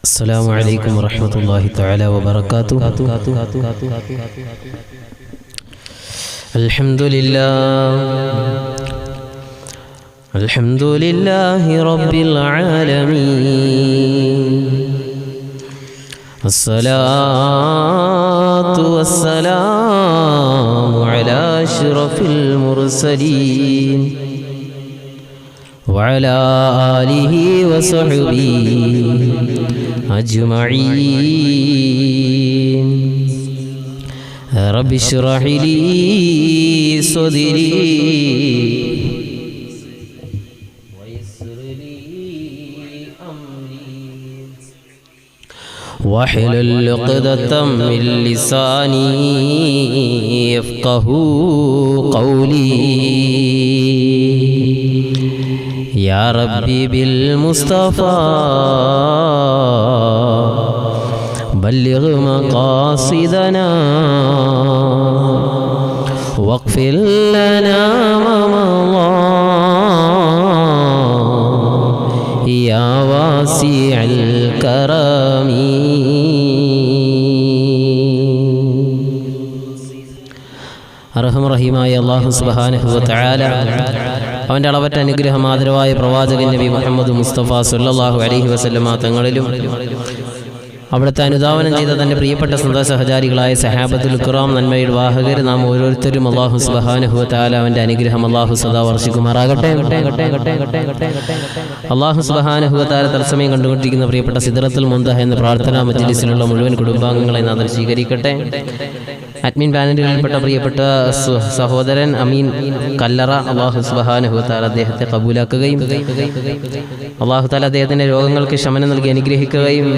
السلام عليكم ورحمة الله تعالى وبركاته. الحمد لله رب العالمين، الصلاة والسلام على أشرف المرسلين وعلى آله وصحبه أجمعين. رب اشرح لي صدري ويسر لي أمري واحلل عقدة من لساني يفقهوا قولي. يا ربي بالمصطفى بلغ مقاصدنا واغفر لنا ما مضى يا واسع الكرم. അർഹമറഹീമായ അല്ലാഹു സുബ്ഹാനഹു വ തആല അവൻ്റെ അളവറ്റ അനുഗ്രഹം ആദരവായ പ്രവാചകൻ നബി മുഹമ്മദ് മുസ്തഫ സല്ലല്ലാഹു അലൈഹി വസല്ലമ തങ്ങളിലും അവിടുത്തെ അനുധാവനം ചെയ്ത തൻ്റെ പ്രിയപ്പെട്ട സഹചാരികളായ സഹാബത്തുൽ കിറാം നന്മയുടെ വാഹകർ നാം ഓരോരുത്തരും അല്ലാഹു സുബ്ഹാനഹു വ തആല അവൻ്റെ അനുഗ്രഹം അല്ലാഹു സദാ വർഷിക്കുമാറാകട്ടെ. അല്ലാഹു സുബ്ഹാനഹു വ തആല തത്സമയം കണ്ടുകൊണ്ടിരിക്കുന്ന പ്രിയപ്പെട്ട സിദ്റത്തുൽ മുൻതഹ എന്ന പ്രാർത്ഥനാ മജ്ലിസിലുള്ള മുഴുവൻ കുടുംബാംഗങ്ങളെ നാഥൻ സ്വീകരിക്കട്ടെ. അഡ്മിൻ പാനലിൽപ്പെട്ട പ്രിയപ്പെട്ട സഹോദരൻ അമീൻ കല്ലറ, അല്ലാഹു സുബ്ഹാനഹു വ തആല അദ്ദേഹത്തെ കബൂലാക്കുകയും അല്ലാഹു തആല അദ്ദേഹത്തിൻ്റെ രോഗങ്ങൾക്ക് ശമനം നൽകി അനുഗ്രഹിക്കുകയും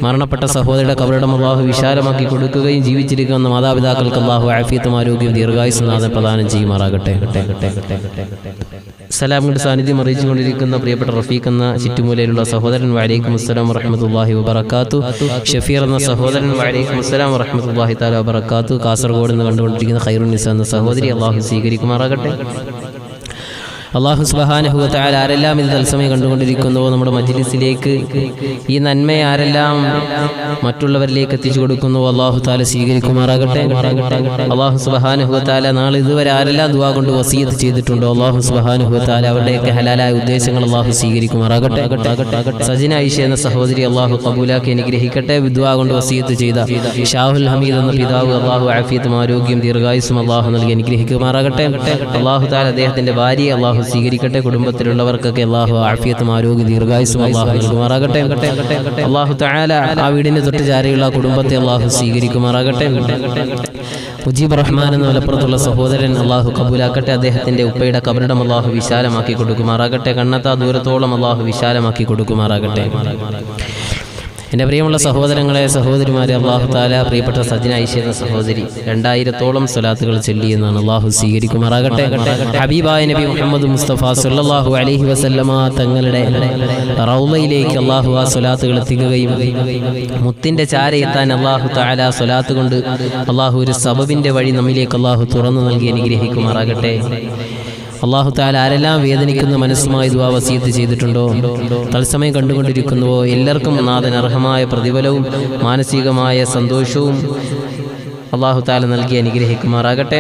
മരണപ്പെട്ട സഹോദരിയുടെ ഖബറിടം അല്ലാഹു വിശാലമാക്കി കൊടുക്കുകയും ജീവിച്ചിരിക്കുന്ന മാതാപിതാക്കൾക്ക് അല്ലാഹു ആഫിയത്തും ആരോഗ്യവും ദീർഘായുസ്സും നാഥൻ പ്രദാനം ചെയ്യുമാറാകട്ടെ. സലാമിൻ്റെ സാന്നിധ്യം അറിയിച്ചുകൊണ്ടിരിക്കുന്ന പ്രിയപ്പെട്ട റഫീഖ് എന്ന ചുറ്റുമൂലയിലുള്ള സഹോദരൻ വഅലൈക്കും അസ്സലാം വറഹ്മത്തുള്ളാഹി വബറകാത്തു. ഷഫീർ എന്ന സഹോദരൻ വഅലൈക്കും അസ്സലാം വറഹ്മത്തുള്ളാഹി തആല വബറകാത്തു. കാസർഗോഡ് നിന്ന് കണ്ടുകൊണ്ടിരിക്കുന്ന ഖൈറുന്നിസ എന്ന സഹോദരി അല്ലാഹു സ്വീകരിക്കുമാറാകട്ടെ. അല്ലാഹു സുബ്ഹാനഹു വ തആല ആരെല്ലാം ഇത് തത്സമയം കണ്ടുകൊണ്ടിരിക്കുന്നുവോ നമ്മുടെ മജ്ലിസിലേക്ക് ഈ നന്മയെ ആരെല്ലാം മറ്റുള്ളവരിലേക്ക് എത്തിച്ചു കൊടുക്കുന്നുവോ അല്ലാഹു തആല സ്വീകരിക്കുമാറാകട്ടെ. അല്ലാഹു സുബ്ഹാനഹു വ തആല നാളെ ഇതുവരെ ആരെല്ലാം ദുആ കൊണ്ട് വസിയത്ത് ചെയ്തിട്ടുണ്ടോ അല്ലാഹു സുബ്ഹാനഹു വ തആല അവരുടെയൊക്കെ ഹലാലായ ഉദ്ദേശങ്ങൾ അല്ലാഹു സ്വീകരിക്കുമാറാകട്ടെ. സജിന ഐഷ എന്ന സഹോദരി അല്ലാഹു ഖബൂലാക്കി അനുഗ്രഹിക്കട്ടെ. ദുആ കൊണ്ട് വസിയത്ത് ചെയ്ത ഷാഹുൽ ഹമീദ് എന്ന പിതാവ് അല്ലാഹു ആഫിയത്തും ആരോഗ്യം ദീർഘായുസ്സും അല്ലാഹു നൽകി അനുഗ്രഹിക്കുമാറാകട്ടെ. അല്ലാഹു തആല അദ്ദേഹത്തിൻ്റെ ഭാര്യയെ അല്ലാഹു സ്വീകരിക്കട്ടെ. കുടുംബത്തിലുള്ളവർക്കൊക്കെ അല്ലാഹു ആഫിയത്തും ആരോഗ്യ ദീർഘായുസ്സും അല്ലാഹു നൽകുമാറാകട്ടെ. അല്ലാഹു തആല ആ വീടിന് തൊട്ട് ചാരിയുള്ള കുടുംബത്തെ അല്ലാഹു സ്വീകരിക്കുമാറാകട്ടെ. മുജീബ് റഹ്മാൻ എന്ന മലപ്പുറത്തുള്ള സഹോദരൻ അല്ലാഹു കബൂലാക്കട്ടെ. അദ്ദേഹത്തിൻ്റെ ഉപ്പയുടെ ഖബറിടം അല്ലാഹു വിശാലമാക്കി കൊടുക്കുമാറാകട്ടെ. കണ്ണെത്താ ദൂരത്തോളം അല്ലാഹു വിശാലമാക്കി കൊടുക്കുമാറാകട്ടെ. എൻ്റെ പ്രിയമുള്ള സഹോദരങ്ങളെ, സഹോദരിമാരെ, അല്ലാഹു തആല പ്രിയപ്പെട്ട സജ്ജന ഐഷ എന്ന സഹോദരി 2000-ഓളം സ്വലാത്തുകൾ ചൊല്ലിയെന്നാണ്. അല്ലാഹു സ്വീകരിക്കുമാറാകട്ടെ. ഹബീബായ നബി മുഹമ്മദ് മുസ്തഫ സല്ലല്ലാഹു അലൈഹി വസല്ലമ തങ്ങളുടെ റൗളയിലേക്ക് അല്ലാഹു ആ സ്വലാത്തുകൾ എത്തിക്കുകയും മുത്തിൻ്റെ ചാരയെത്താൻ അല്ലാഹു തആല സ്വലാത്ത് കൊണ്ട് അല്ലാഹു ഒരു സബബിൻ്റെ വഴി നമ്മിലേക്ക് അല്ലാഹു തുറന്നു നൽകി അനുഗ്രഹിക്കുമാറാകട്ടെ. അല്ലാഹു തആല ആരെല്ലാം വേദനിക്കുന്ന മനസ്സുമായി ദുആ വസിയത്ത് ചെയ്തിട്ടുണ്ടോ, തത്സമയം കണ്ടുകൊണ്ടിരിക്കുന്നുവോ എല്ലാവർക്കും നാഥൻ അർഹമായ പ്രതിഫലവും മാനസികമായ സന്തോഷവും അല്ലാഹു തആല നൽകി അനുഗ്രഹിക്കുമാറാകട്ടെ.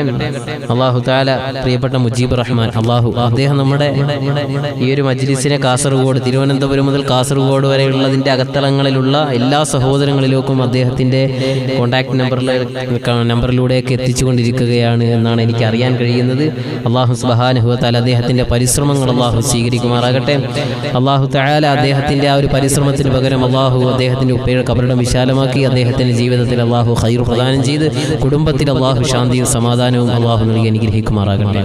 അല്ലാഹു തആല പ്രിയപ്പെട്ട മുജീബ് റഹ്മാൻ അദ്ദേഹം നമ്മുടെ ഈ ഒരു മജ്ലിസിനെ കാസർഗോഡ്, തിരുവനന്തപുരം മുതൽ കാസർഗോഡ് വരെയുള്ളതിൻ്റെ അകത്തളങ്ങളിലുള്ള എല്ലാ സഹോദരങ്ങളിലേക്കും അദ്ദേഹത്തിൻ്റെ കോൺടാക്ട് നമ്പറിലൂടെയൊക്കെ എത്തിച്ചുകൊണ്ടിരിക്കുകയാണ് എന്നാണ് എനിക്ക് അറിയാൻ കഴിയുന്നത്. അല്ലാഹു സുബ്ഹാനഹു വ തആല അദ്ദേഹത്തിൻ്റെ പരിശ്രമങ്ങൾ അല്ലാഹു സ്വീകരിക്കുമാറാകട്ടെ. അല്ലാഹു തആല അദ്ദേഹത്തിൻ്റെ ആ ഒരു പരിശ്രമത്തിന് പകരം അല്ലാഹു അദ്ദേഹത്തിൻ്റെ ഉപ്പയുടെ ഖബറിടം വിശാലമാക്കി അദ്ദേഹത്തിൻ്റെ ജീവിതത്തിൽ അല്ലാഹു ഖൈർ പ്രദാനം ചെയ്ത് കുടുംബത്തിൽ അല്ലാഹു ശാന്തിയും സമാധാനവും അല്ലാഹു നൽകി അനുഗ്രഹിക്കുമാറാകട്ടെ.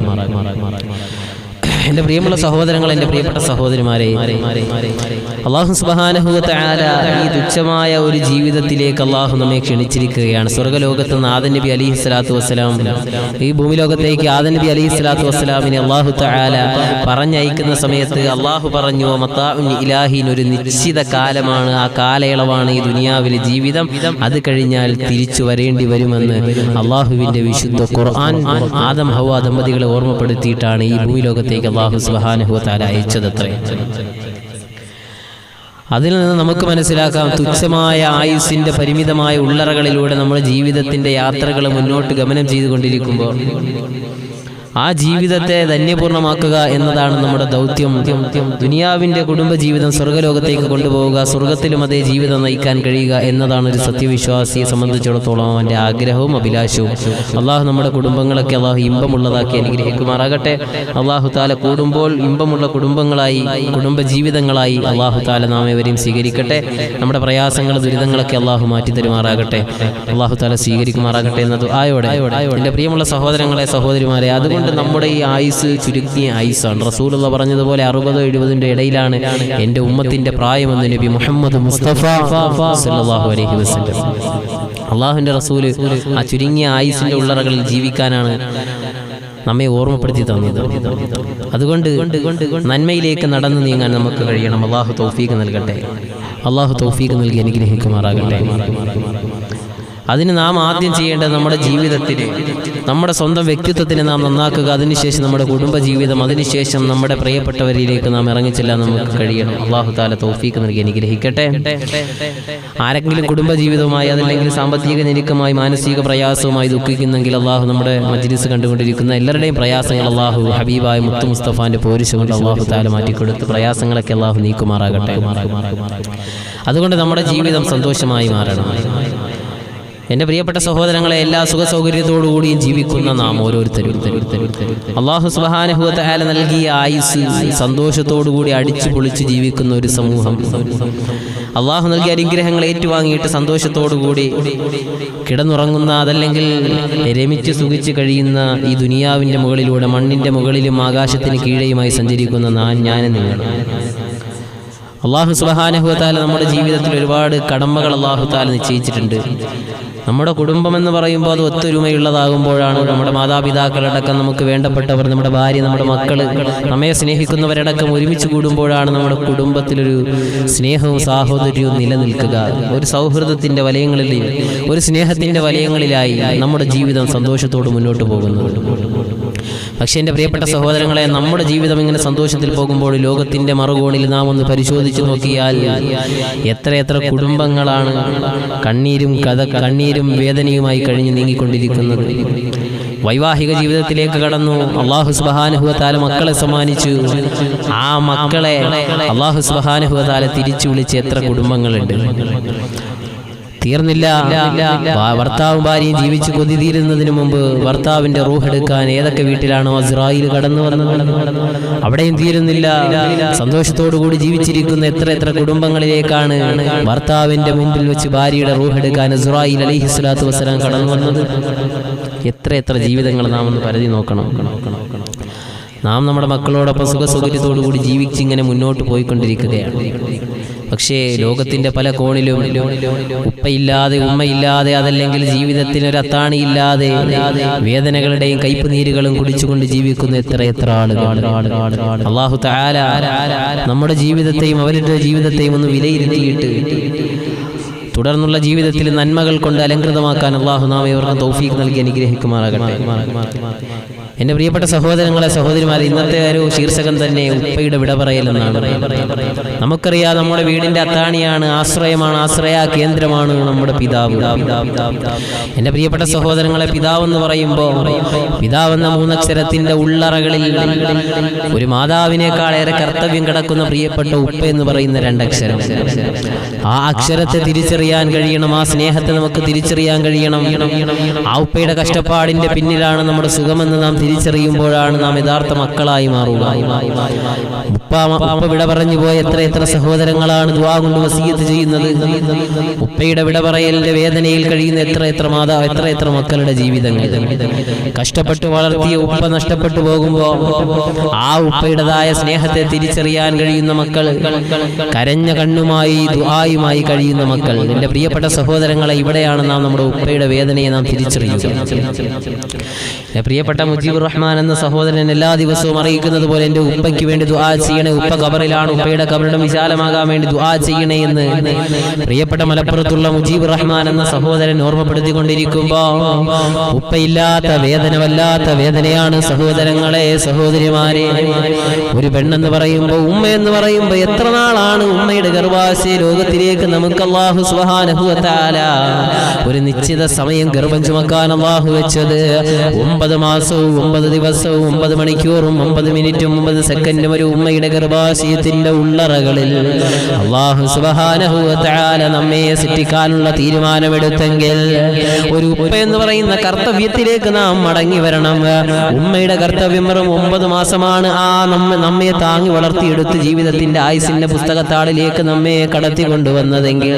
എൻ്റെ പ്രിയമുള്ള സഹോദരങ്ങൾ, എൻ്റെ പ്രിയപ്പെട്ട സഹോദരിമാരെ, അല്ലാഹു സുബ്ഹാനഹു വ തആല ഈ തുച്ഛമായ ഒരു ജീവിതത്തിലേക്ക് അല്ലാഹു നമ്മെ ക്ഷണിച്ചിരിക്കുകയാണ്. സ്വർഗ്ഗലോകത്ത് നിന്ന് ആദം നബി അലൈഹി സ്വലാത്തു വസ്സലാം ഈ ഭൂമി ലോകത്തേക്ക് ആദം നബി അലൈഹി സ്വലാത്തു വസ്സലാമിനെ അല്ലാഹു തആല പറഞ്ഞയക്കുന്ന സമയത്ത് അല്ലാഹു പറഞ്ഞു, മത്താഉൻ ഇലാഹിൻ, ഒരു നിശ്ചിത കാലമാണ്, ആ കാലയളവാണ് ഈ ദുനിയാവിലെ ജീവിതം, അത് കഴിഞ്ഞാൽ തിരിച്ചു വരേണ്ടി വരുമെന്ന് അല്ലാഹുവിൻ്റെ വിശുദ്ധ ഖുർആൻ ആദം ഹവ്വ ദമ്പതികളെ ഓർമ്മപ്പെടുത്തിയിട്ടാണ് ഈ ഭൂമി ലോകത്തേക്ക് അല്ലാഹു സുബ്ഹാനഹു വ തആല അയച്ചതത്രേ. അതിൽ നിന്ന് നമുക്ക് മനസ്സിലാക്കാം, തുച്ഛമായ ആയുസ്സിൻ്റെ പരിമിതമായ ഉള്ളറകളിലൂടെ നമ്മുടെ ജീവിതത്തിൻ്റെ യാത്രകൾ മുന്നോട്ട് ഗമനം ചെയ്തുകൊണ്ടിരിക്കുമ്പോൾ ആ ജീവിതത്തെ ധന്യപൂർണ്ണമാക്കുക എന്നതാണ് നമ്മുടെ ദൗത്യം. ദുനിയാവിൻ്റെ കുടുംബജീവിതം സ്വർഗ്ഗലോകത്തേക്ക് കൊണ്ടുപോവുക, സ്വർഗത്തിലും അതേ ജീവിതം നയിക്കാൻ കഴിയുക എന്നതാണ് ഒരു സത്യവിശ്വാസിയെ സംബന്ധിച്ചിടത്തോളം അവൻ്റെ ആഗ്രഹവും അഭിലാഷവും. അള്ളാഹു നമ്മുടെ കുടുംബങ്ങളൊക്കെ അള്ളാഹു ഇമ്പമുള്ളതാക്കി അനുഗ്രഹിക്കുമാറാകട്ടെ. അള്ളാഹു താല കൂടുമ്പോൾ ഇമ്പമുള്ള കുടുംബങ്ങളായി, കുടുംബജീവിതങ്ങളായി അള്ളാഹു താല നാം ഏവരെയും സ്വീകരിക്കട്ടെ. നമ്മുടെ പ്രയാസങ്ങൾ, ദുരിതങ്ങളൊക്കെ അള്ളാഹു മാറ്റിത്തരുമാറാകട്ടെ. അള്ളാഹു താല സ്വീകരിക്കുമാറാകട്ടെ എന്നത് ആയോടെ. എൻ്റെ പ്രിയമുള്ള സഹോദരങ്ങളെ, സഹോദരിമാരെ, അതുകൊണ്ട് നമ്മുടെ ഈ ആയുസ് ചുരുക്കിയ ആയുസാണ്. റസൂലുള്ള പറഞ്ഞതുപോലെ 60-70 ഇടയിലാണ് എൻ്റെ ഉമ്മത്തിൻ്റെ പ്രായമെന്ന് നബി മുഹമ്മദ് മുസ്തഫ സല്ലല്ലാഹു അലൈഹി വസല്ലം. അള്ളാഹുവിൻ്റെ റസൂല് ആ ചുരുങ്ങിയ ആയുസിൻ്റെ ഉള്ളറകളിൽ ജീവിക്കാനാണ് നമ്മെ ഓർമ്മപ്പെടുത്തി തന്നത്. അതുകൊണ്ട് നന്മയിലേക്ക് നടന്നു നീങ്ങാൻ നമുക്ക് കഴിയണം. അള്ളാഹു തൗഫീഖ് നൽകട്ടെ. അള്ളാഹു തൗഫീഖ് നൽകി അനുഗ്രഹിക്കുമാറാകട്ടെ. അതിന് നാം ആദ്യം ചെയ്യേണ്ടത് നമ്മുടെ ജീവിതത്തിന്, നമ്മുടെ സ്വന്തം വ്യക്തിത്വത്തിന് നാം നന്നാക്കുക. അതിനുശേഷം നമ്മുടെ കുടുംബജീവിതം, അതിനുശേഷം നമ്മുടെ പ്രിയപ്പെട്ടവരിലേക്ക് നാം ഇറങ്ങിച്ചെല്ലാൻ നമുക്ക് കഴിയണം. അള്ളാഹു തആല തൗഫീഖ് നൽകി അനുഗ്രഹിക്കട്ടെ. ആരെങ്കിലും കുടുംബജീവിതവുമായി അതല്ലെങ്കിൽ സാമ്പത്തിക ഞെരുക്കമായി മാനസിക പ്രയാസവുമായി ദുഃഖിക്കുന്നെങ്കിൽ അള്ളാഹു നമ്മുടെ മജ്ലിസ് കണ്ടുകൊണ്ടിരിക്കുന്ന എല്ലാവരുടെയും പ്രയാസങ്ങൾ അള്ളാഹു ഹബീബായ മുത്തു മുസ്തഫാന്റെ പോരിശ കൊണ്ട് അള്ളാഹു തആല മാറ്റിക്കൊടുത്ത് പ്രയാസങ്ങളൊക്കെ അള്ളാഹു നീക്കുമാറാകട്ടെ. അതുകൊണ്ട് നമ്മുടെ ജീവിതം സന്തോഷമായി മാറണം. എൻ്റെ പ്രിയപ്പെട്ട സഹോദരങ്ങളെ, എല്ലാ സുഖ സൗകര്യത്തോടുകൂടിയും ജീവിക്കുന്ന നാം ഓരോരുത്തരും അല്ലാഹു സുബ്ഹാനഹു വ തആല നൽകിയ ആയുസ് സന്തോഷത്തോടുകൂടി അടിച്ചു പൊളിച്ച് ജീവിക്കുന്ന ഒരു സമൂഹം, അള്ളാഹു നൽകിയ അനുഗ്രഹങ്ങൾ ഏറ്റുവാങ്ങിയിട്ട് സന്തോഷത്തോടുകൂടി കിടന്നുറങ്ങുന്ന, അതല്ലെങ്കിൽ രമിച്ച് സുഖിച്ച് കഴിയുന്ന ഈ ദുനിയാവിൻ്റെ മുകളിലൂടെ മണ്ണിൻ്റെ മുകളിലും ആകാശത്തിന് കീഴെയുമായി സഞ്ചരിക്കുന്ന ഞാനും നിങ്ങൾ. അള്ളാഹു സുബ്ഹാനഹു വ തആല നമ്മുടെ ജീവിതത്തിൽ ഒരുപാട് കടമകൾ അള്ളാഹു തആല നിശ്ചയിച്ചിട്ടുണ്ട്. നമ്മുടെ കുടുംബം എന്ന് പറയുമ്പോൾ അത് ഒത്തൊരുമയുള്ളതാകുമ്പോഴാണ്, നമ്മുടെ മാതാപിതാക്കളടക്കം നമുക്ക് വേണ്ടപ്പെട്ടവർ, നമ്മുടെ ഭാര്യ, നമ്മുടെ മക്കൾ, നമ്മെ സ്നേഹിക്കുന്നവരടക്കം ഒരുമിച്ച് കൂടുമ്പോഴാണ് നമ്മുടെ കുടുംബത്തിലൊരു സ്നേഹവും സാഹോദര്യവും നിലനിൽക്കുക. ഒരു സൗഹൃദത്തിൻ്റെ വലയങ്ങളിൽ, ഒരു സ്നേഹത്തിൻ്റെ വലയങ്ങളിലായി നമ്മുടെ ജീവിതം സന്തോഷത്തോട് മുന്നോട്ട് പോകുന്നു. പക്ഷേ എൻ്റെ പ്രിയപ്പെട്ട സഹോദരങ്ങളെ, നമ്മുടെ ജീവിതം ഇങ്ങനെ സന്തോഷത്തിൽ പോകുമ്പോൾ ലോകത്തിൻ്റെ മറുകോണിൽ നാം ഒന്ന് പരിശോധിച്ച് നോക്കിയാൽ എത്രയെത്ര കുടുംബങ്ങളാണ് കണ്ണീരും വേദനയുമായി കഴിഞ്ഞ് നീങ്ങിക്കൊണ്ടിരിക്കുന്നത്. വൈവാഹിക ജീവിതത്തിലേക്ക് കടന്നു, അല്ലാഹു സുബ്ഹാനഹു വ തആല മക്കളെ സമ്മാനിച്ചു. ആ മക്കളെ അല്ലാഹു സുബ്ഹാനഹു വ തആല തിരിച്ചു വിളിച്ച് എത്ര കുടുംബങ്ങളുണ്ട്. തീർന്നില്ല, ഭർത്താവും ഭാര്യയും ജീവിച്ച് കൊതി തീരുന്നതിന് മുമ്പ് ഭർത്താവിന്റെ റൂഹ് എടുക്കാൻ ഏതൊക്കെ വീട്ടിലാണോ അസ്രായീൽ കടന്നു വന്നത്, അവിടെയും തീരുന്നില്ല. സന്തോഷത്തോടുകൂടി ജീവിച്ചിരിക്കുന്ന എത്ര കുടുംബങ്ങളിലേക്കാണ് ഭർത്താവിന്റെ മുമ്പിൽ വെച്ച് ഭാര്യയുടെ റൂഹ് എടുക്കാൻ അസ്രായീൽ അലൈഹിസ്സലാത്തു വസ്സലാം കടന്നു വന്നത്. എത്ര ജീവിതങ്ങൾ നാം ഒന്ന് പരതി നോക്കണം. നാം നമ്മുടെ മക്കളോടൊപ്പം സുഖസൗകര്യത്തോടുകൂടി ജീവിച്ചിങ്ങനെ മുന്നോട്ട് പോയിക്കൊണ്ടിരിക്കുകയാണ്. പക്ഷേ ലോകത്തിൻ്റെ പല കോണിലും ഉപ്പയില്ലാതെ ഉമ്മയില്ലാതെ, അതല്ലെങ്കിൽ ജീവിതത്തിനൊരു അത്താണിയില്ലാതെ വേദനകളുടെയും കയ്പുനീരുകളും കുടിച്ചുകൊണ്ട് ജീവിക്കുന്ന എത്ര ആളുകൾ. അല്ലാഹു തആല നമ്മുടെ ജീവിതത്തെയും അവരുടെ ജീവിതത്തെയും ഒന്ന് വിലയിരുത്തിയിട്ട് തുടർന്നുള്ള ജീവിതത്തിൽ നന്മകൾ കൊണ്ട് അലങ്കൃതമാക്കാൻ അല്ലാഹു നാം ഇവർക്ക് തൗഫീഖ് നൽകി അനുഗ്രഹിക്കുമാറാകട്ടെ. എൻ്റെ പ്രിയപ്പെട്ട സഹോദരങ്ങളെ, സഹോദരിമാരെ, ഇന്നത്തെ ഒരു ശീർഷകം തന്നെ ഉപ്പയുടെ വിട പറയലെന്നാണ്. നമുക്കറിയാം, നമ്മുടെ വീടിൻ്റെ അത്താണിയാണ്, ആശ്രയമാണ്, ആശ്രയ കേന്ദ്രമാണ് നമ്മുടെ പിതാവ്. എൻ്റെ പ്രിയപ്പെട്ട സഹോദരങ്ങളെ, പിതാവ് എന്ന് പറയുമ്പോൾ പിതാവെന്ന മൂന്നക്ഷരത്തിൻ്റെ ഉള്ളറകളിൽ ഒരു മാതാവിനേക്കാളേറെ കർത്തവ്യം കിടക്കുന്ന പ്രിയപ്പെട്ട ഉപ്പ എന്ന് പറയുന്ന രണ്ടക്ഷരം. ആ അക്ഷരത്തെ തിരിച്ചറിയാൻ കഴിയണം, ആ സ്നേഹത്തെ നമുക്ക് തിരിച്ചറിയാൻ കഴിയണം. ആ ഉപ്പയുടെ കഷ്ടപ്പാടിൻ്റെ പിന്നിലാണ് നമ്മുടെ സുഖമെന്ന് നാം തിരിച്ചറിയുമ്പോഴാണ് നാം യഥാർത്ഥ മക്കളായി മാറുക. ഉപ്പ വിട പറഞ്ഞു പോയ എത്ര സഹോദരങ്ങളാണ് ദുആ കൊണ്ട് വസിയത്ത് ചെയ്യുന്നത്. ഉപ്പയുടെ വിട പറയലിന്റെ വേദനയിൽ കഴിയുന്ന എത്ര മക്കളുടെ ജീവിതങ്ങൾ. കഷ്ടപ്പെട്ട് വളർത്തിയ ഉപ്പ നഷ്ടപ്പെട്ടു പോകുമ്പോൾ ആ ഉപ്പയുടേതായ സ്നേഹത്തെ തിരിച്ചറിയാൻ കഴിയുന്ന മക്കൾ, കരഞ്ഞ കണ്ണുമായി ദുആയുമായി കഴിയുന്ന മക്കൾ. എൻ്റെ പ്രിയപ്പെട്ട സഹോദരങ്ങളെ, ഇവിടെയാണ് നാം നമ്മുടെ ഉപ്പയുടെ വേദനയെ നാം തിരിച്ചറിയുക. പ്രിയപ്പെട്ട മുജീബുർ റഹ്മാൻ എന്ന സഹോദരൻ എല്ലാ ദിവസവും അറിയിക്കുന്നത് പോലെ എൻ്റെ ഉപ്പയ്ക്ക് വേണ്ടി ദുആ ചെയ്യണേ, ഉപ്പ ഖബറിലാണ്, ഉപ്പയുടെ ഖബറിടം വിശാലമാകാൻ വേണ്ടി ദുആ ചെയ്യണേ എന്ന് പ്രിയപ്പെട്ട മലപ്പുറത്തുള്ള മുജീബുർ റഹ്മാൻ എന്ന സഹോദരൻ ഓർമ്മപ്പെടുത്തിക്കൊണ്ടിരിക്കുമ്പോൾ ഉപ്പയില്ലാത്ത വേദന വല്ലാത്ത വേദനയാണ് സഹോദരങ്ങളെ, സഹോദരിമാരെ. ഒരു പെണ്ണെന്ന് പറയുമ്പോൾ, ഉമ്മ എന്ന് പറയുമ്പോൾ എത്ര നാളാണ് ഉമ്മയുടെ ഗർഭാശയ ലോകത്തിലേക്ക് നമുക്ക് അല്ലാഹു സുബ്ഹാനഹു വ തആല ഒരു നിശ്ചിത സമയം ഗർഭം ചുമക്കാൻ അല്ലാഹു വെച്ചത്. 9 മാസവും 9 ദിവസവും 9 മണിക്കൂറും 9 മിനിറ്റും 9 സെക്കൻഡും ഒരു ഉമ്മയുടെ ഗർഭാശയത്തിന്റെ ഉള്ളറകളിൽ അല്ലാഹു സുബ്ഹാനഹു വ തആല നമ്മെ സൃഷ്ടിക്കാനുള്ള തീരുമാനമെടുത്തെങ്കിൽ ഒരു ഉപ്പ എന്ന് പറയുന്ന കർത്തവ്യത്തിലേക്ക് നാം മടങ്ങി വരണം. ഉമ്മയുടെ കർത്തവ്യം വെറും 9 മാസമാണ്. ആ നമ്മെ താങ്ങി വളർത്തിയെടുത്ത് ജീവിതത്തിന്റെ ആയുസിന്റെ പുസ്തകത്താളിലേക്ക് നമ്മെ കടത്തി കൊണ്ടുവന്നതെങ്കിൽ